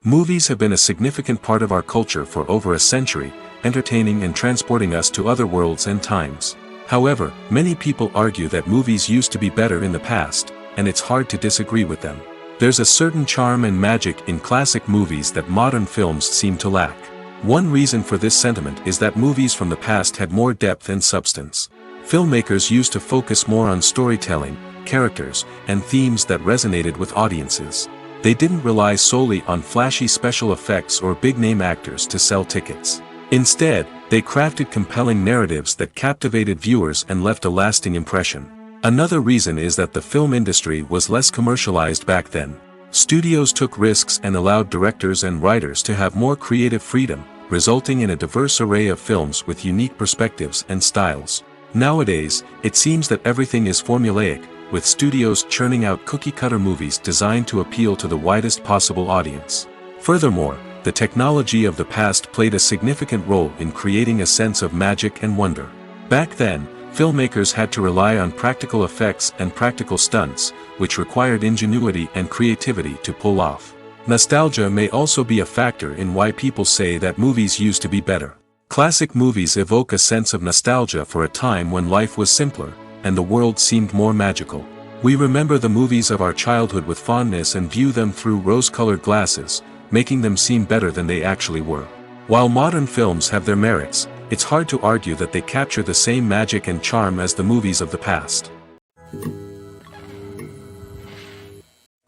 Movies have been a significant part of our culture for over a century, entertaining and transporting us to other worlds and times. However, many people argue that movies used to be better in the past, and it's hard to disagree with them. There's a certain charm and magic in classic movies that modern films seem to lack. One reason for this sentiment is that movies from the past had more depth and substance. Filmmakers used to focus more on storytelling, characters, and themes that resonated with audiences. They didn't rely solely on flashy special effects or big-name actors to sell tickets. Instead, They crafted compelling narratives that captivated viewers and left a lasting impression. Another reason is that the film industry was less commercialized back then. Studios took risks and allowed directors and writers to have more creative freedom, resulting in a diverse array of films with unique perspectives and styles. Nowadays, it seems that everything is formulaic, with studios churning out cookie-cutter movies designed to appeal to the widest possible audience. Furthermore, the technology of the past played a significant role in creating a sense of magic and wonder. Back then, filmmakers had to rely on practical effects and practical stunts, which required ingenuity and creativity to pull off. Nostalgia may also be a factor in why people say that movies used to be better. Classic movies evoke a sense of nostalgia for a time when life was simpler, and the world seemed more magical. We remember the movies of our childhood with fondness and view them through rose-colored glasses, making them seem better than they actually were. While modern films have their merits, it's hard to argue that they capture the same magic and charm as the movies of the past.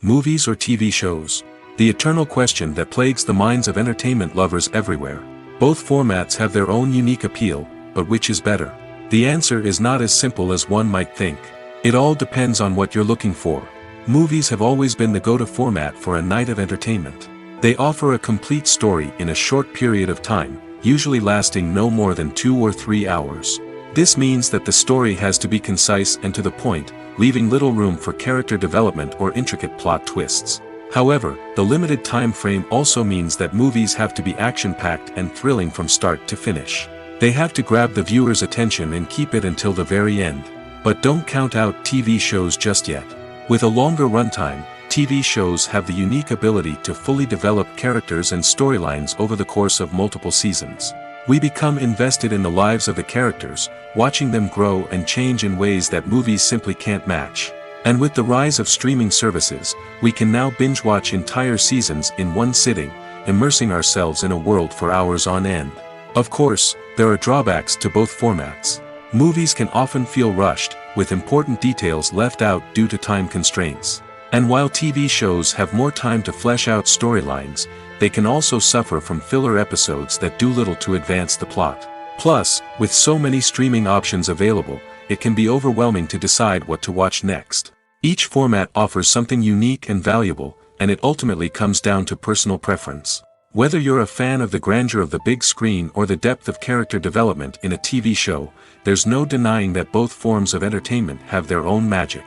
Movies or TV shows? The eternal question that plagues the minds of entertainment lovers everywhere. Both formats have their own unique appeal, but which is better? The answer is not as simple as one might think. It all depends on what you're looking for. Movies have always been the go-to format for a night of entertainment. They offer a complete story in a short period of time, usually lasting no more than 2 or 3 hours. This means that the story has to be concise and to the point, leaving little room for character development or intricate plot twists. However, the limited time frame also means that movies have to be action-packed and thrilling from start to finish. They have to grab the viewer's attention and keep it until the very end. But don't count out TV shows just yet. With a longer runtime, TV shows have the unique ability to fully develop characters and storylines over the course of multiple seasons. We become invested in the lives of the characters, watching them grow and change in ways that movies simply can't match. And with the rise of streaming services, we can now binge-watch entire seasons in one sitting, immersing ourselves in a world for hours on end. Of course, there are drawbacks to both formats. Movies can often feel rushed, with important details left out due to time constraints. And while TV shows have more time to flesh out storylines, they can also suffer from filler episodes that do little to advance the plot. Plus, with so many streaming options available, it can be overwhelming to decide what to watch next. Each format offers something unique and valuable, and it ultimately comes down to personal preference. Whether you're a fan of the grandeur of the big screen or the depth of character development in a TV show, there's no denying that both forms of entertainment have their own magic.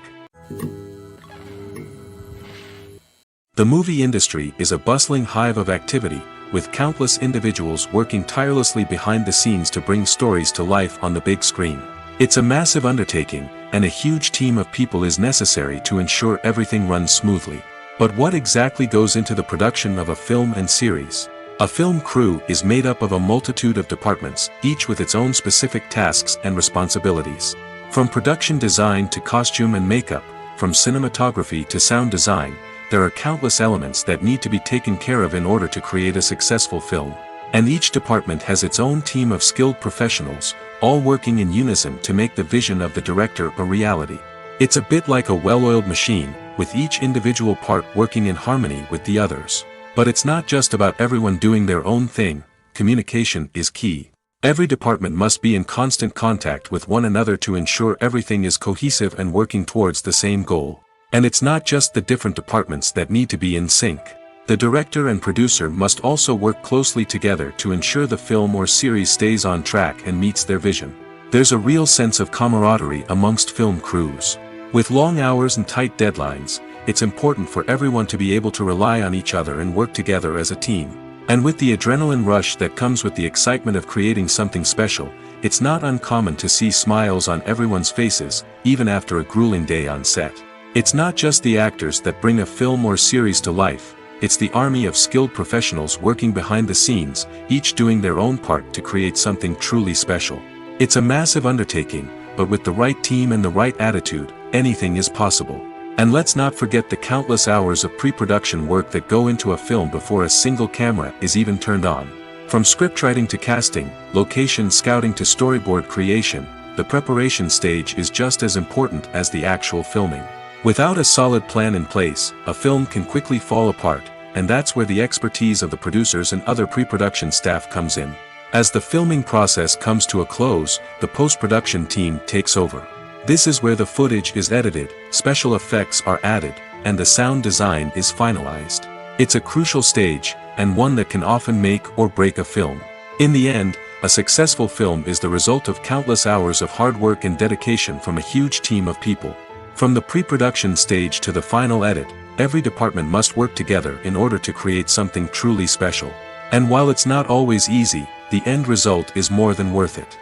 The movie industry is a bustling hive of activity, with countless individuals working tirelessly behind the scenes to bring stories to life on the big screen. It's a massive undertaking, and a huge team of people is necessary to ensure everything runs smoothly. But what exactly goes into the production of a film and series? A film crew is made up of a multitude of departments, each with its own specific tasks and responsibilities. From production design to costume and makeup, from cinematography to sound design, there are countless elements that need to be taken care of in order to create a successful film. And each department has its own team of skilled professionals, all working in unison to make the vision of the director a reality. It's a bit like a well-oiled machine, with each individual part working in harmony with the others. But it's not just about everyone doing their own thing. Communication is key. Every department must be in constant contact with one another to ensure everything is cohesive and working towards the same goal. And it's not just the different departments that need to be in sync. The director and producer must also work closely together to ensure the film or series stays on track and meets their vision. There's a real sense of camaraderie amongst film crews. With long hours and tight deadlines, it's important for everyone to be able to rely on each other and work together as a team. And with the adrenaline rush that comes with the excitement of creating something special, it's not uncommon to see smiles on everyone's faces, even after a grueling day on set. It's not just the actors that bring a film or series to life, it's the army of skilled professionals working behind the scenes, each doing their own part to create something truly special. It's a massive undertaking, but with the right team and the right attitude, anything is possible. And let's not forget the countless hours of pre-production work that go into a film before a single camera is even turned on. From scriptwriting to casting, location scouting to storyboard creation, the preparation stage is just as important as the actual filming. Without a solid plan in place, a film can quickly fall apart, and that's where the expertise of the producers and other pre-production staff comes in. As the filming process comes to a close, the post-production team takes over. This is where the footage is edited, special effects are added, and the sound design is finalized. It's a crucial stage, and one that can often make or break a film. In the end, a successful film is the result of countless hours of hard work and dedication from a huge team of people. From the pre-production stage to the final edit, every department must work together in order to create something truly special. And while it's not always easy, the end result is more than worth it.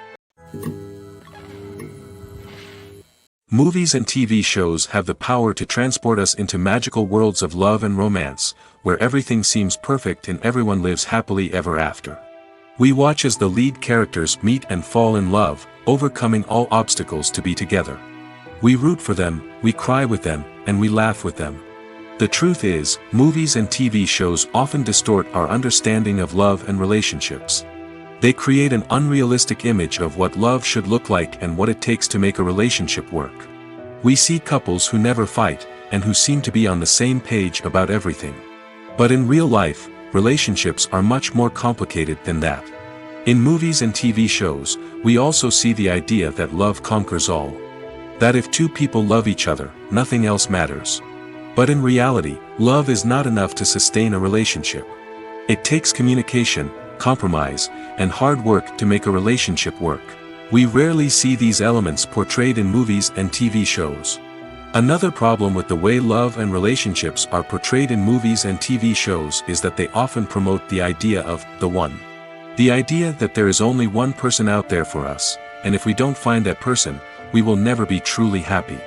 Movies and TV shows have the power to transport us into magical worlds of love and romance, where everything seems perfect and everyone lives happily ever after. We watch as the lead characters meet and fall in love, overcoming all obstacles to be together. We root for them, we cry with them, and we laugh with them. The truth is, movies and TV shows often distort our understanding of love and relationships. They create an unrealistic image of what love should look like and what it takes to make a relationship work. We see couples who never fight, and who seem to be on the same page about everything. But in real life, relationships are much more complicated than that. In movies and TV shows, we also see the idea that love conquers all. That if two people love each other, nothing else matters. But in reality, love is not enough to sustain a relationship. It takes communication, compromise, and hard work to make a relationship work. We rarely see these elements portrayed in movies and TV shows. Another problem with the way love and relationships are portrayed in movies and TV shows is that they often promote the idea of the one. The idea that there is only one person out there for us, and if we don't find that person, we will never be truly happy.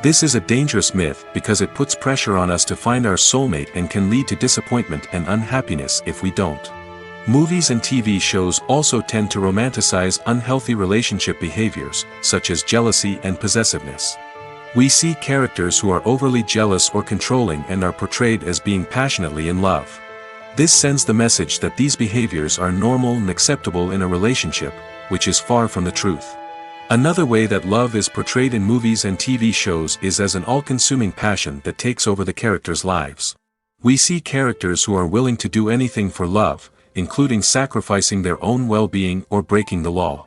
This is a dangerous myth because it puts pressure on us to find our soulmate and can lead to disappointment and unhappiness if we don't. Movies and TV shows also tend to romanticize unhealthy relationship behaviors, such as jealousy and possessiveness. We see characters who are overly jealous or controlling and are portrayed as being passionately in love. This sends the message that these behaviors are normal and acceptable in a relationship, which is far from the truth. Another way that love is portrayed in movies and TV shows is as an all-consuming passion that takes over the characters' lives. We see characters who are willing to do anything for love, including sacrificing their own well-being or breaking the law.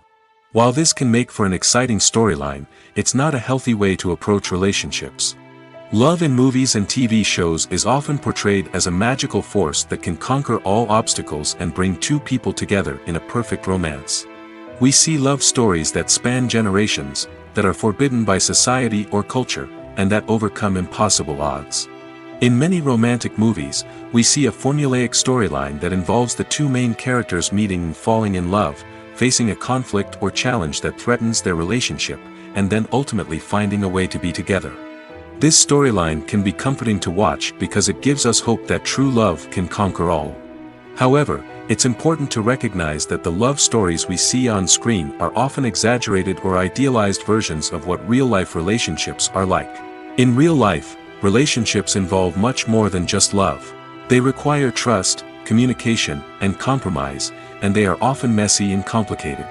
While this can make for an exciting storyline, it's not a healthy way to approach relationships. Love in movies and TV shows is often portrayed as a magical force that can conquer all obstacles and bring two people together in a perfect romance. We see love stories that span generations, that are forbidden by society or culture, and that overcome impossible odds. In many romantic movies, we see a formulaic storyline that involves the two main characters meeting and falling in love, facing a conflict or challenge that threatens their relationship, and then ultimately finding a way to be together. This storyline can be comforting to watch because it gives us hope that true love can conquer all. However, it's important to recognize that the love stories we see on screen are often exaggerated or idealized versions of what real-life relationships are like. In real life, relationships involve much more than just love. They require trust, communication, and compromise, and they are often messy and complicated.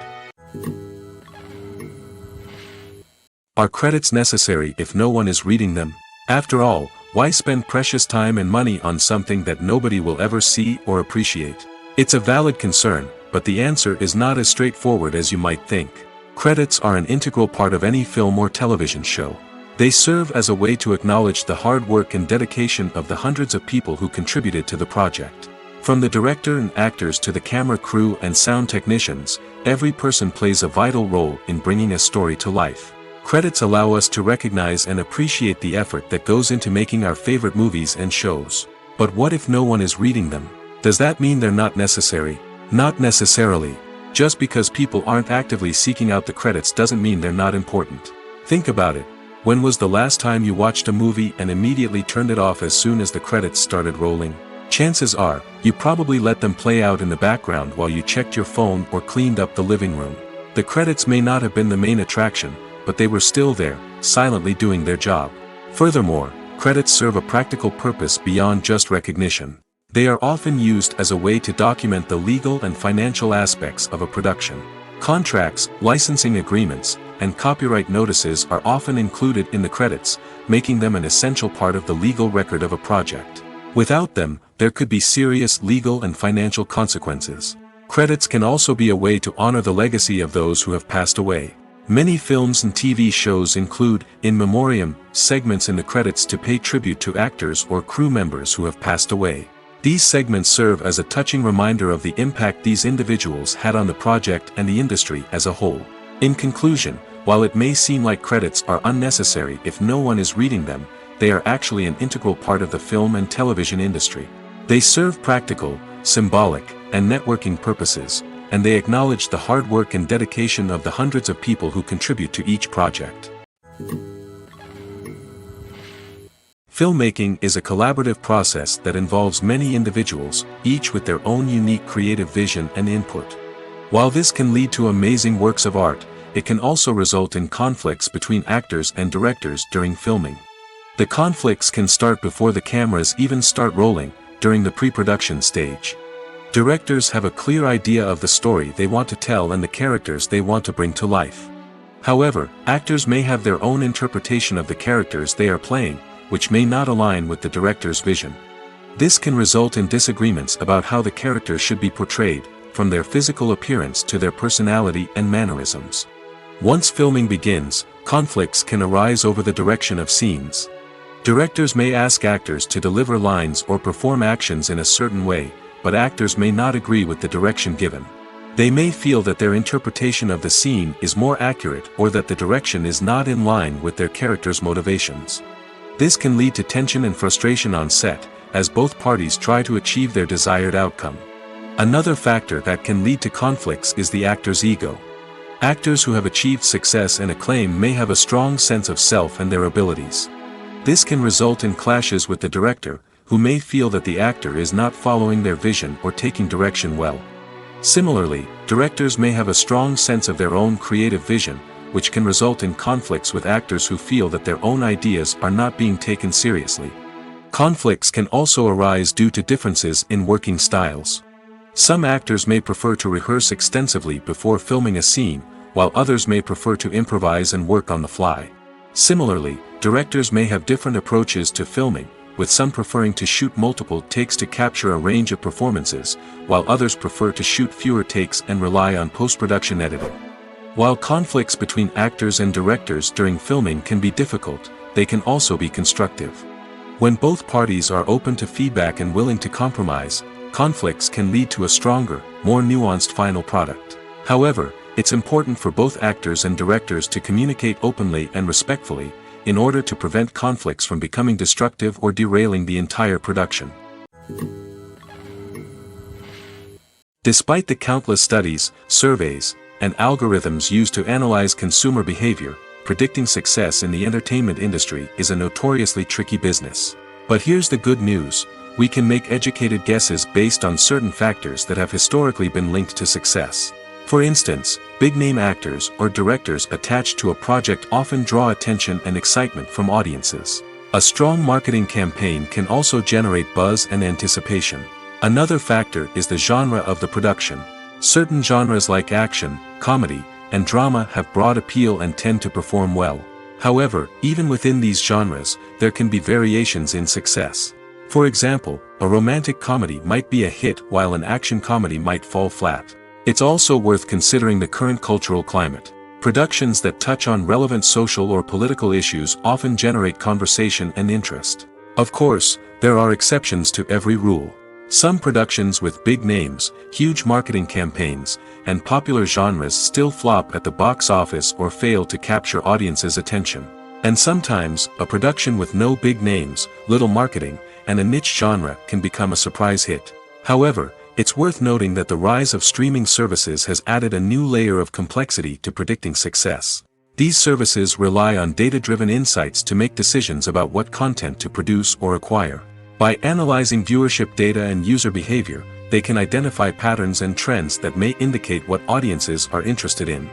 Are credits necessary if no one is reading them? After all, why spend precious time and money on something that nobody will ever see or appreciate? It's a valid concern, but the answer is not as straightforward as you might think. Credits are an integral part of any film or television show. They serve as a way to acknowledge the hard work and dedication of the hundreds of people who contributed to the project. From the director and actors to the camera crew and sound technicians, every person plays a vital role in bringing a story to life. Credits allow us to recognize and appreciate the effort that goes into making our favorite movies and shows. But what if no one is reading them? Does that mean they're not necessary? Not necessarily. Just because people aren't actively seeking out the credits doesn't mean they're not important. Think about it. When was the last time you watched a movie and immediately turned it off as soon as the credits started rolling? Chances are, you probably let them play out in the background while you checked your phone or cleaned up the living room. The credits may not have been the main attraction, but they were still there, silently doing their job. Furthermore, credits serve a practical purpose beyond just recognition. They are often used as a way to document the legal and financial aspects of a production. Contracts, licensing agreements, and copyright notices are often included in the credits, making them an essential part of the legal record of a project. Without them, there could be serious legal and financial consequences. Credits can also be a way to honor the legacy of those who have passed away. Many films and TV shows include, in memoriam, segments in the credits to pay tribute to actors or crew members who have passed away. These segments serve as a touching reminder of the impact these individuals had on the project and the industry as a whole. In conclusion, while it may seem like credits are unnecessary if no one is reading them, they are actually an integral part of the film and television industry. They serve practical, symbolic, and networking purposes, and they acknowledge the hard work and dedication of the hundreds of people who contribute to each project. Filmmaking is a collaborative process that involves many individuals, each with their own unique creative vision and input. While this can lead to amazing works of art, it can also result in conflicts between actors and directors during filming. The conflicts can start before the cameras even start rolling, during the pre-production stage. Directors have a clear idea of the story they want to tell and the characters they want to bring to life. However, actors may have their own interpretation of the characters they are playing, which may not align with the director's vision. This can result in disagreements about how the characters should be portrayed, from their physical appearance to their personality and mannerisms. Once filming begins, conflicts can arise over the direction of scenes. Directors may ask actors to deliver lines or perform actions in a certain way, but actors may not agree with the direction given. They may feel that their interpretation of the scene is more accurate or that the direction is not in line with their character's motivations. This can lead to tension and frustration on set, as both parties try to achieve their desired outcome. Another factor that can lead to conflicts is the actor's ego. Actors who have achieved success and acclaim may have a strong sense of self and their abilities. This can result in clashes with the director, who may feel that the actor is not following their vision or taking direction well. Similarly, directors may have a strong sense of their own creative vision, which can result in conflicts with actors who feel that their own ideas are not being taken seriously. Conflicts can also arise due to differences in working styles. Some actors may prefer to rehearse extensively before filming a scene, while others may prefer to improvise and work on the fly. Similarly, directors may have different approaches to filming, with some preferring to shoot multiple takes to capture a range of performances, while others prefer to shoot fewer takes and rely on post-production editing. While conflicts between actors and directors during filming can be difficult, they can also be constructive. When both parties are open to feedback and willing to compromise, conflicts can lead to a stronger, more nuanced final product. However, it's important for both actors and directors to communicate openly and respectfully, in order to prevent conflicts from becoming destructive or derailing the entire production. Despite the countless studies, surveys, and algorithms used to analyze consumer behavior, predicting success in the entertainment industry is a notoriously tricky business. But here's the good news: we can make educated guesses based on certain factors that have historically been linked to success. For instance, big-name actors or directors attached to a project often draw attention and excitement from audiences. A strong marketing campaign can also generate buzz and anticipation. Another factor is the genre of the production. Certain genres like action, comedy, and drama have broad appeal and tend to perform well. However, even within these genres, there can be variations in success. For example, a romantic comedy might be a hit while an action comedy might fall flat. It's also worth considering the current cultural climate. Productions that touch on relevant social or political issues often generate conversation and interest. Of course, there are exceptions to every rule. Some productions with big names, huge marketing campaigns, and popular genres still flop at the box office or fail to capture audiences' attention. And sometimes, a production with no big names, little marketing, and a niche genre can become a surprise hit. However, it's worth noting that the rise of streaming services has added a new layer of complexity to predicting success. These services rely on data-driven insights to make decisions about what content to produce or acquire. By analyzing viewership data and user behavior, they can identify patterns and trends that may indicate what audiences are interested in.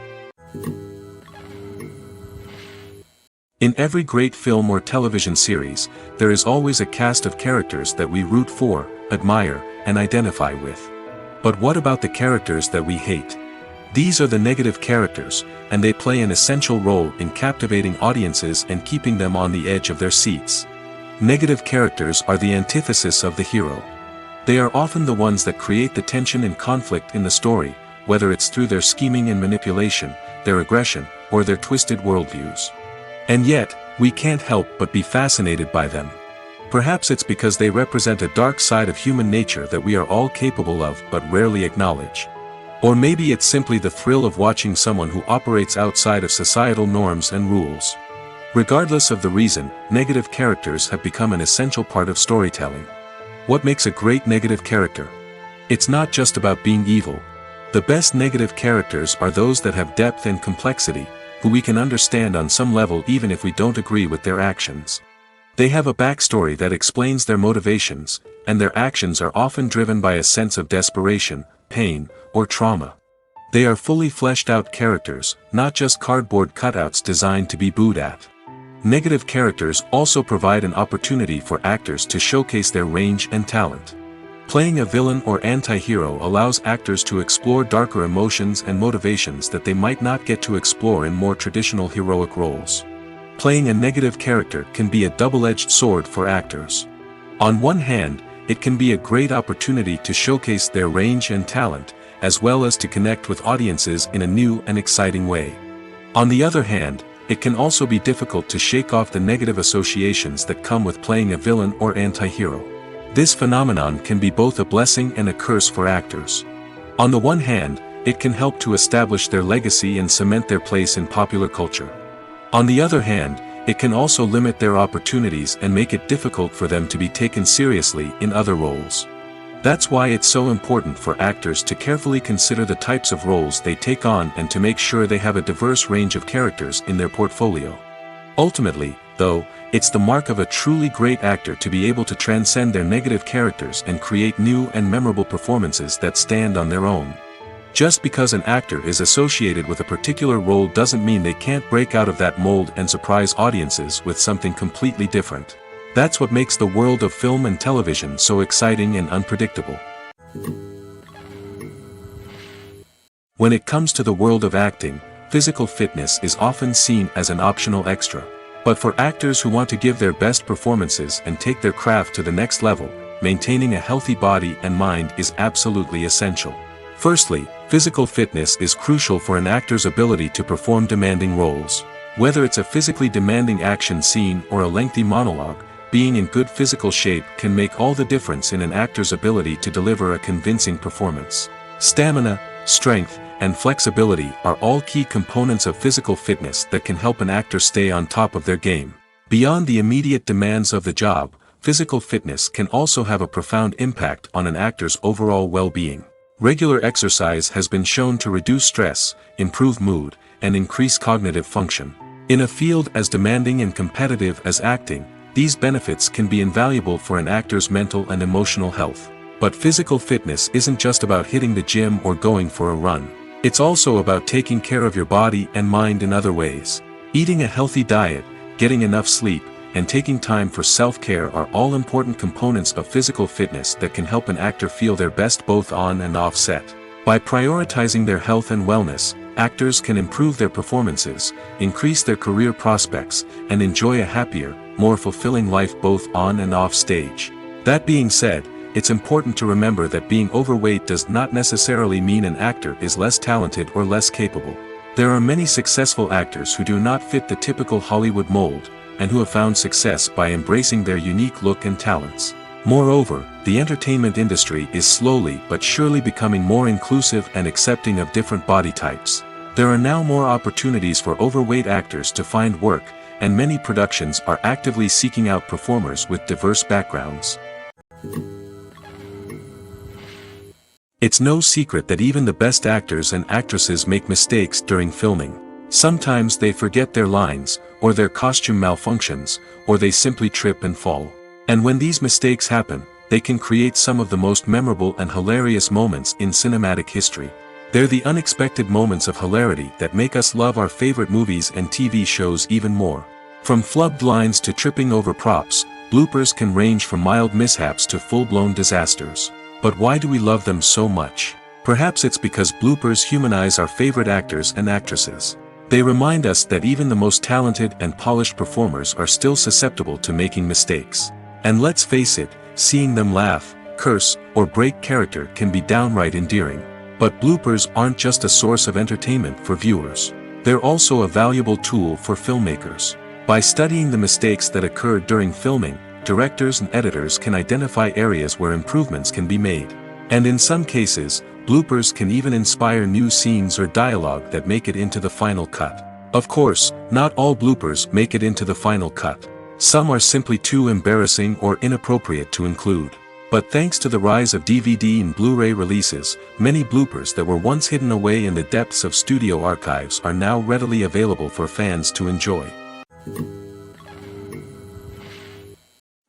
In every great film or television series, there is always a cast of characters that we root for, admire, and identify with. But what about the characters that we hate? These are the negative characters, and they play an essential role in captivating audiences and keeping them on the edge of their seats. Negative characters are the antithesis of the hero. They are often the ones that create the tension and conflict in the story, whether it's through their scheming and manipulation, their aggression, or their twisted worldviews. And yet, we can't help but be fascinated by them. Perhaps it's because they represent a dark side of human nature that we are all capable of but rarely acknowledge. Or maybe it's simply the thrill of watching someone who operates outside of societal norms and rules. Regardless of the reason, negative characters have become an essential part of storytelling. What makes a great negative character? It's not just about being evil. The best negative characters are those that have depth and complexity, who we can understand on some level even if we don't agree with their actions. They have a backstory that explains their motivations, and their actions are often driven by a sense of desperation, pain, or trauma. They are fully fleshed out characters, not just cardboard cutouts designed to be booed at. Negative characters also provide an opportunity for actors to showcase their range and talent. Playing a villain or anti-hero allows actors to explore darker emotions and motivations that they might not get to explore in more traditional heroic roles. Playing a negative character can be a double-edged sword for actors. On one hand, it can be a great opportunity to showcase their range and talent, as well as to connect with audiences in a new and exciting way. On the other hand, it can also be difficult to shake off the negative associations that come with playing a villain or anti-hero. This phenomenon can be both a blessing and a curse for actors. On the one hand, it can help to establish their legacy and cement their place in popular culture. On the other hand, it can also limit their opportunities and make it difficult for them to be taken seriously in other roles. That's why it's so important for actors to carefully consider the types of roles they take on and to make sure they have a diverse range of characters in their portfolio. Ultimately, though, it's the mark of a truly great actor to be able to transcend their negative characters and create new and memorable performances that stand on their own. Just because an actor is associated with a particular role doesn't mean they can't break out of that mold and surprise audiences with something completely different. That's what makes the world of film and television so exciting and unpredictable. When it comes to the world of acting, physical fitness is often seen as an optional extra. But for actors who want to give their best performances and take their craft to the next level, maintaining a healthy body and mind is absolutely essential. Firstly, physical fitness is crucial for an actor's ability to perform demanding roles. Whether it's a physically demanding action scene or a lengthy monologue, being in good physical shape can make all the difference in an actor's ability to deliver a convincing performance. Stamina, strength, and flexibility are all key components of physical fitness that can help an actor stay on top of their game. Beyond the immediate demands of the job, physical fitness can also have a profound impact on an actor's overall well-being. Regular exercise has been shown to reduce stress, improve mood, and increase cognitive function. In a field as demanding and competitive as acting, these benefits can be invaluable for an actor's mental and emotional health. But physical fitness isn't just about hitting the gym or going for a run. It's also about taking care of your body and mind in other ways. Eating a healthy diet, getting enough sleep, and taking time for self-care are all important components of physical fitness that can help an actor feel their best both on and off set. By prioritizing their health and wellness, actors can improve their performances, increase their career prospects, and enjoy a happier, more fulfilling life both on and off stage. That being said, it's important to remember that being overweight does not necessarily mean an actor is less talented or less capable. There are many successful actors who do not fit the typical Hollywood mold, and who have found success by embracing their unique look and talents. Moreover, the entertainment industry is slowly but surely becoming more inclusive and accepting of different body types. There are now more opportunities for overweight actors to find work, and many productions are actively seeking out performers with diverse backgrounds. It's no secret that even the best actors and actresses make mistakes during filming. Sometimes they forget their lines, or their costume malfunctions, or they simply trip and fall. And when these mistakes happen, they can create some of the most memorable and hilarious moments in cinematic history. They're the unexpected moments of hilarity that make us love our favorite movies and TV shows even more. From flubbed lines to tripping over props, bloopers can range from mild mishaps to full-blown disasters. But why do we love them so much? Perhaps it's because bloopers humanize our favorite actors and actresses. They remind us that even the most talented and polished performers are still susceptible to making mistakes. And let's face it, seeing them laugh, curse, or break character can be downright endearing. But bloopers aren't just a source of entertainment for viewers. They're also a valuable tool for filmmakers. By studying the mistakes that occurred during filming, directors and editors can identify areas where improvements can be made. And in some cases, bloopers can even inspire new scenes or dialogue that make it into the final cut. Of course, not all bloopers make it into the final cut. Some are simply too embarrassing or inappropriate to include. But thanks to the rise of DVD and Blu-ray releases, many bloopers that were once hidden away in the depths of studio archives are now readily available for fans to enjoy.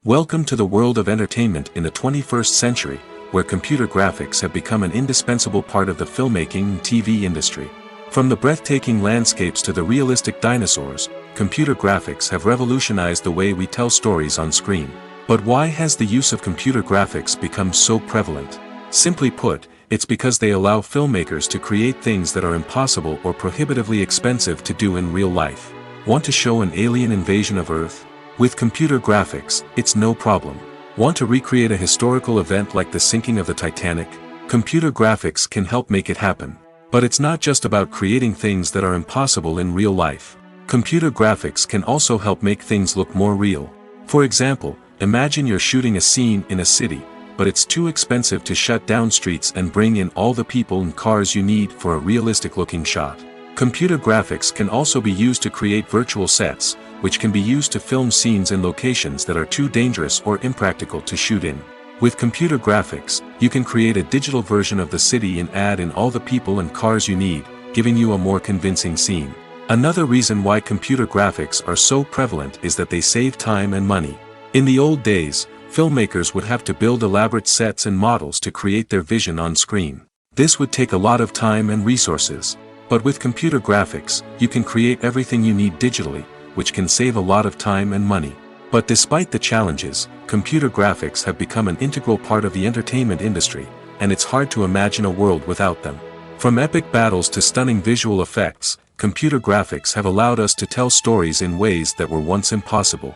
Welcome to the world of entertainment in the 21st century, where computer graphics have become an indispensable part of the filmmaking and TV industry. From the breathtaking landscapes to the realistic dinosaurs, computer graphics have revolutionized the way we tell stories on screen. But why has the use of computer graphics become so prevalent? Simply put, it's because they allow filmmakers to create things that are impossible or prohibitively expensive to do in real life. Want to show an alien invasion of Earth? With computer graphics, it's no problem. Want to recreate a historical event like the sinking of the Titanic? Computer graphics can help make it happen. But it's not just about creating things that are impossible in real life. Computer graphics can also help make things look more real. For example, imagine you're shooting a scene in a city, but it's too expensive to shut down streets and bring in all the people and cars you need for a realistic-looking shot. Computer graphics can also be used to create virtual sets, which can be used to film scenes in locations that are too dangerous or impractical to shoot in. With computer graphics, you can create a digital version of the city and add in all the people and cars you need, giving you a more convincing scene. Another reason why computer graphics are so prevalent is that they save time and money. In the old days, filmmakers would have to build elaborate sets and models to create their vision on screen. This would take a lot of time and resources. But with computer graphics, you can create everything you need digitally, which can save a lot of time and money. But despite the challenges, computer graphics have become an integral part of the entertainment industry, and it's hard to imagine a world without them. From epic battles to stunning visual effects, computer graphics have allowed us to tell stories in ways that were once impossible.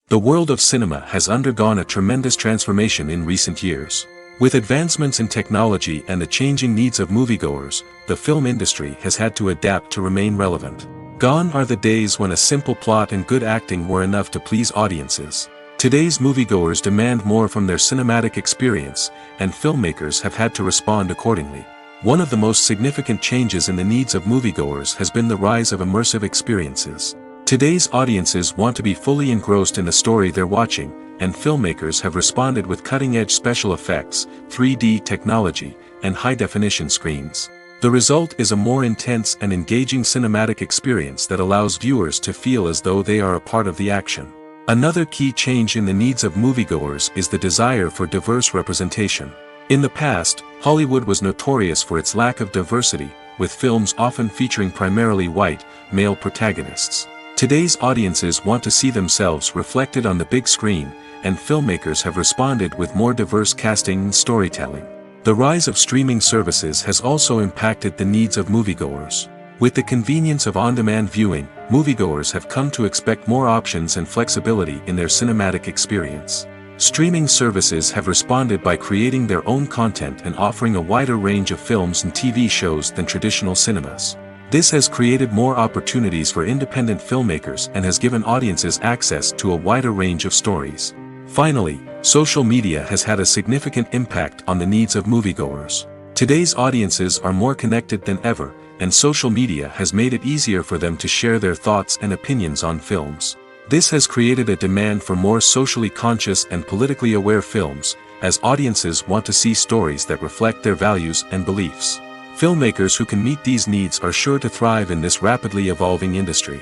The world of cinema has undergone a tremendous transformation in recent years. With advancements in technology and the changing needs of moviegoers, the film industry has had to adapt to remain relevant. Gone are the days when a simple plot and good acting were enough to please audiences. Today's moviegoers demand more from their cinematic experience, and filmmakers have had to respond accordingly. One of the most significant changes in the needs of moviegoers has been the rise of immersive experiences. Today's audiences want to be fully engrossed in the story they're watching, and filmmakers have responded with cutting-edge special effects, 3D technology, and high-definition screens. The result is a more intense and engaging cinematic experience that allows viewers to feel as though they are a part of the action. Another key change in the needs of moviegoers is the desire for diverse representation. In the past, Hollywood was notorious for its lack of diversity, with films often featuring primarily white, male protagonists. Today's audiences want to see themselves reflected on the big screen, and filmmakers have responded with more diverse casting and storytelling. The rise of streaming services has also impacted the needs of moviegoers. With the convenience of on-demand viewing, moviegoers have come to expect more options and flexibility in their cinematic experience. Streaming services have responded by creating their own content and offering a wider range of films and TV shows than traditional cinemas. This has created more opportunities for independent filmmakers and has given audiences access to a wider range of stories. Finally, social media has had a significant impact on the needs of moviegoers. Today's audiences are more connected than ever, and social media has made it easier for them to share their thoughts and opinions on films. This has created a demand for more socially conscious and politically aware films, as audiences want to see stories that reflect their values and beliefs. Filmmakers who can meet these needs are sure to thrive in this rapidly evolving industry.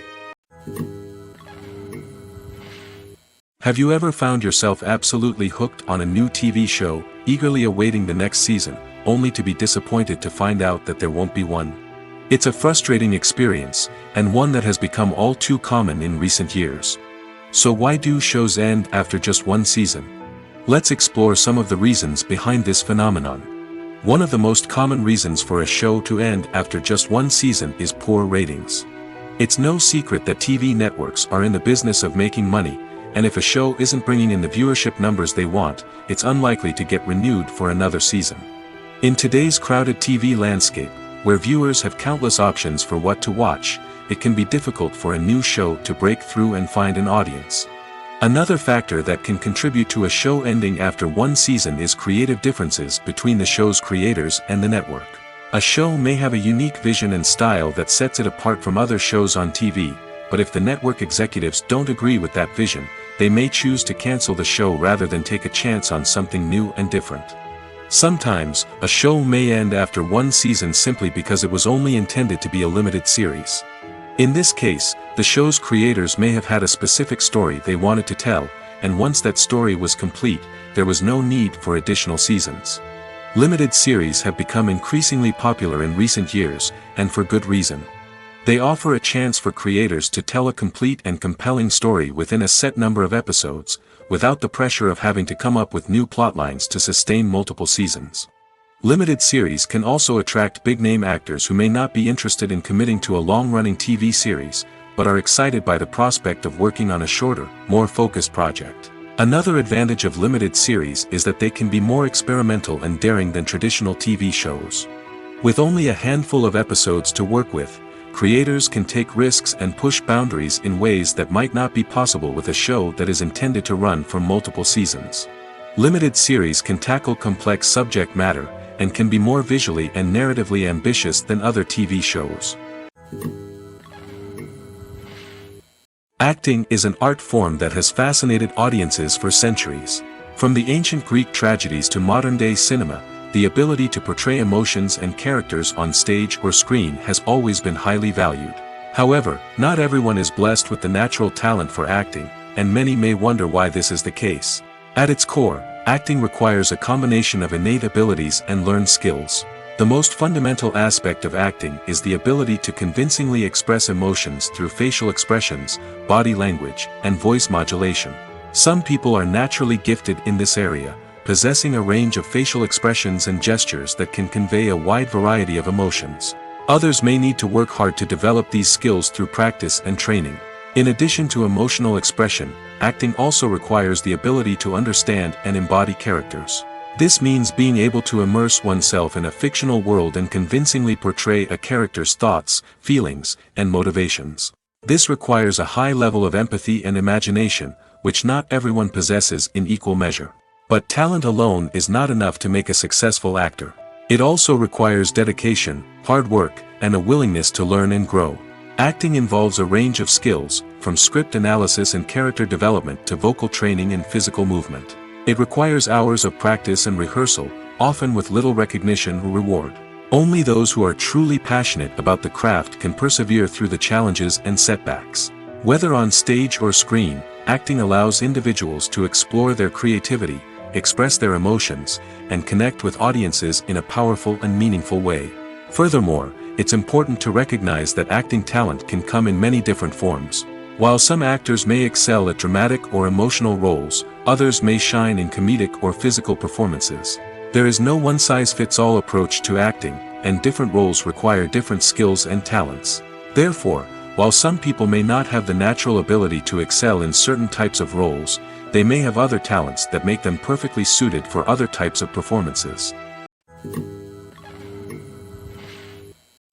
Have you ever found yourself absolutely hooked on a new TV show, eagerly awaiting the next season, only to be disappointed to find out that there won't be one? It's a frustrating experience, and one that has become all too common in recent years. So why do shows end after just one season? Let's explore some of the reasons behind this phenomenon. One of the most common reasons for a show to end after just one season is poor ratings. It's no secret that TV networks are in the business of making money, and if a show isn't bringing in the viewership numbers they want, it's unlikely to get renewed for another season. In today's crowded TV landscape, where viewers have countless options for what to watch, it can be difficult for a new show to break through and find an audience. Another factor that can contribute to a show ending after one season is creative differences between the show's creators and the network. A show may have a unique vision and style that sets it apart from other shows on TV, but if the network executives don't agree with that vision, they may choose to cancel the show rather than take a chance on something new and different. Sometimes, a show may end after one season simply because it was only intended to be a limited series. In this case, the show's creators may have had a specific story they wanted to tell, and once that story was complete, there was no need for additional seasons. Limited series have become increasingly popular in recent years, and for good reason. They offer a chance for creators to tell a complete and compelling story within a set number of episodes, without the pressure of having to come up with new plotlines to sustain multiple seasons. Limited series can also attract big-name actors who may not be interested in committing to a long-running TV series, but are excited by the prospect of working on a shorter, more focused project. Another advantage of limited series is that they can be more experimental and daring than traditional TV shows. With only a handful of episodes to work with, creators can take risks and push boundaries in ways that might not be possible with a show that is intended to run for multiple seasons. Limited series can tackle complex subject matter, and can be more visually and narratively ambitious than other TV shows. Acting is an art form that has fascinated audiences for centuries. From the ancient Greek tragedies to modern-day cinema, the ability to portray emotions and characters on stage or screen has always been highly valued. However, not everyone is blessed with the natural talent for acting, and many may wonder why this is the case. At its core, acting requires a combination of innate abilities and learned skills. The most fundamental aspect of acting is the ability to convincingly express emotions through facial expressions, body language, and voice modulation. Some people are naturally gifted in this area, possessing a range of facial expressions and gestures that can convey a wide variety of emotions. Others may need to work hard to develop these skills through practice and training. In addition to emotional expression, acting also requires the ability to understand and embody characters. This means being able to immerse oneself in a fictional world and convincingly portray a character's thoughts, feelings, and motivations. This requires a high level of empathy and imagination, which not everyone possesses in equal measure. But talent alone is not enough to make a successful actor. It also requires dedication, hard work, and a willingness to learn and grow. Acting involves a range of skills, from script analysis and character development to vocal training and physical movement. It requires hours of practice and rehearsal, often with little recognition or reward. Only those who are truly passionate about the craft can persevere through the challenges and setbacks. Whether on stage or screen, acting allows individuals to explore their creativity, express their emotions, and connect with audiences in a powerful and meaningful way. Furthermore, it's important to recognize that acting talent can come in many different forms. While some actors may excel at dramatic or emotional roles, others may shine in comedic or physical performances. There is no one-size-fits-all approach to acting, and different roles require different skills and talents. Therefore, while some people may not have the natural ability to excel in certain types of roles, they may have other talents that make them perfectly suited for other types of performances.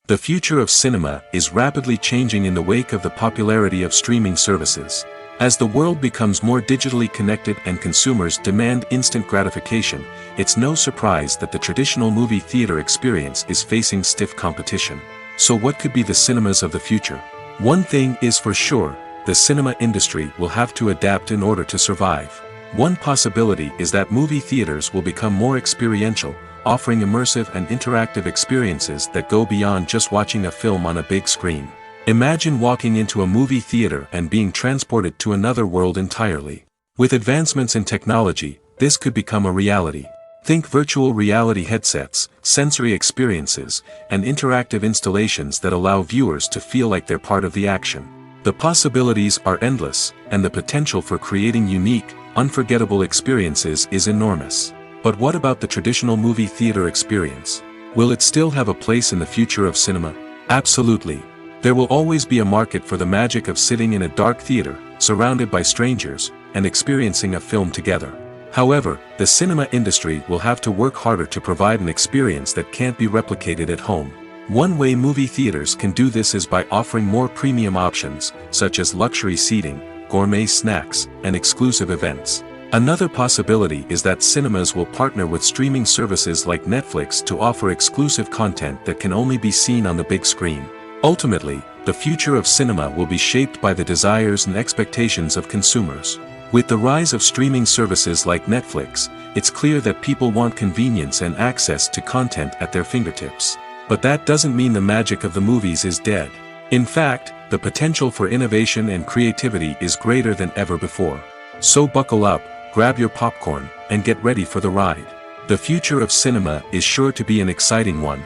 The future of cinema is rapidly changing in the wake of the popularity of streaming services. As the world becomes more digitally connected and consumers demand instant gratification, it's no surprise that the traditional movie theater experience is facing stiff competition. So what could be the cinemas of the future? One thing is for sure, the cinema industry will have to adapt in order to survive. One possibility is that movie theaters will become more experiential, offering immersive and interactive experiences that go beyond just watching a film on a big screen. Imagine walking into a movie theater and being transported to another world entirely. With advancements in technology, this could become a reality. Think virtual reality headsets, sensory experiences, and interactive installations that allow viewers to feel like they're part of the action. The possibilities are endless, and the potential for creating unique, unforgettable experiences is enormous. But what about the traditional movie theater experience? Will it still have a place in the future of cinema? Absolutely. There will always be a market for the magic of sitting in a dark theater, surrounded by strangers, and experiencing a film together. However, the cinema industry will have to work harder to provide an experience that can't be replicated at home. One way movie theaters can do this is by offering more premium options, such as luxury seating, gourmet snacks, and exclusive events. Another possibility is that cinemas will partner with streaming services like Netflix to offer exclusive content that can only be seen on the big screen. Ultimately, the future of cinema will be shaped by the desires and expectations of consumers. With the rise of streaming services like Netflix, it's clear that people want convenience and access to content at their fingertips. But that doesn't mean the magic of the movies is dead. In fact, the potential for innovation and creativity is greater than ever before. So buckle up, grab your popcorn, and get ready for the ride. The future of cinema is sure to be an exciting one.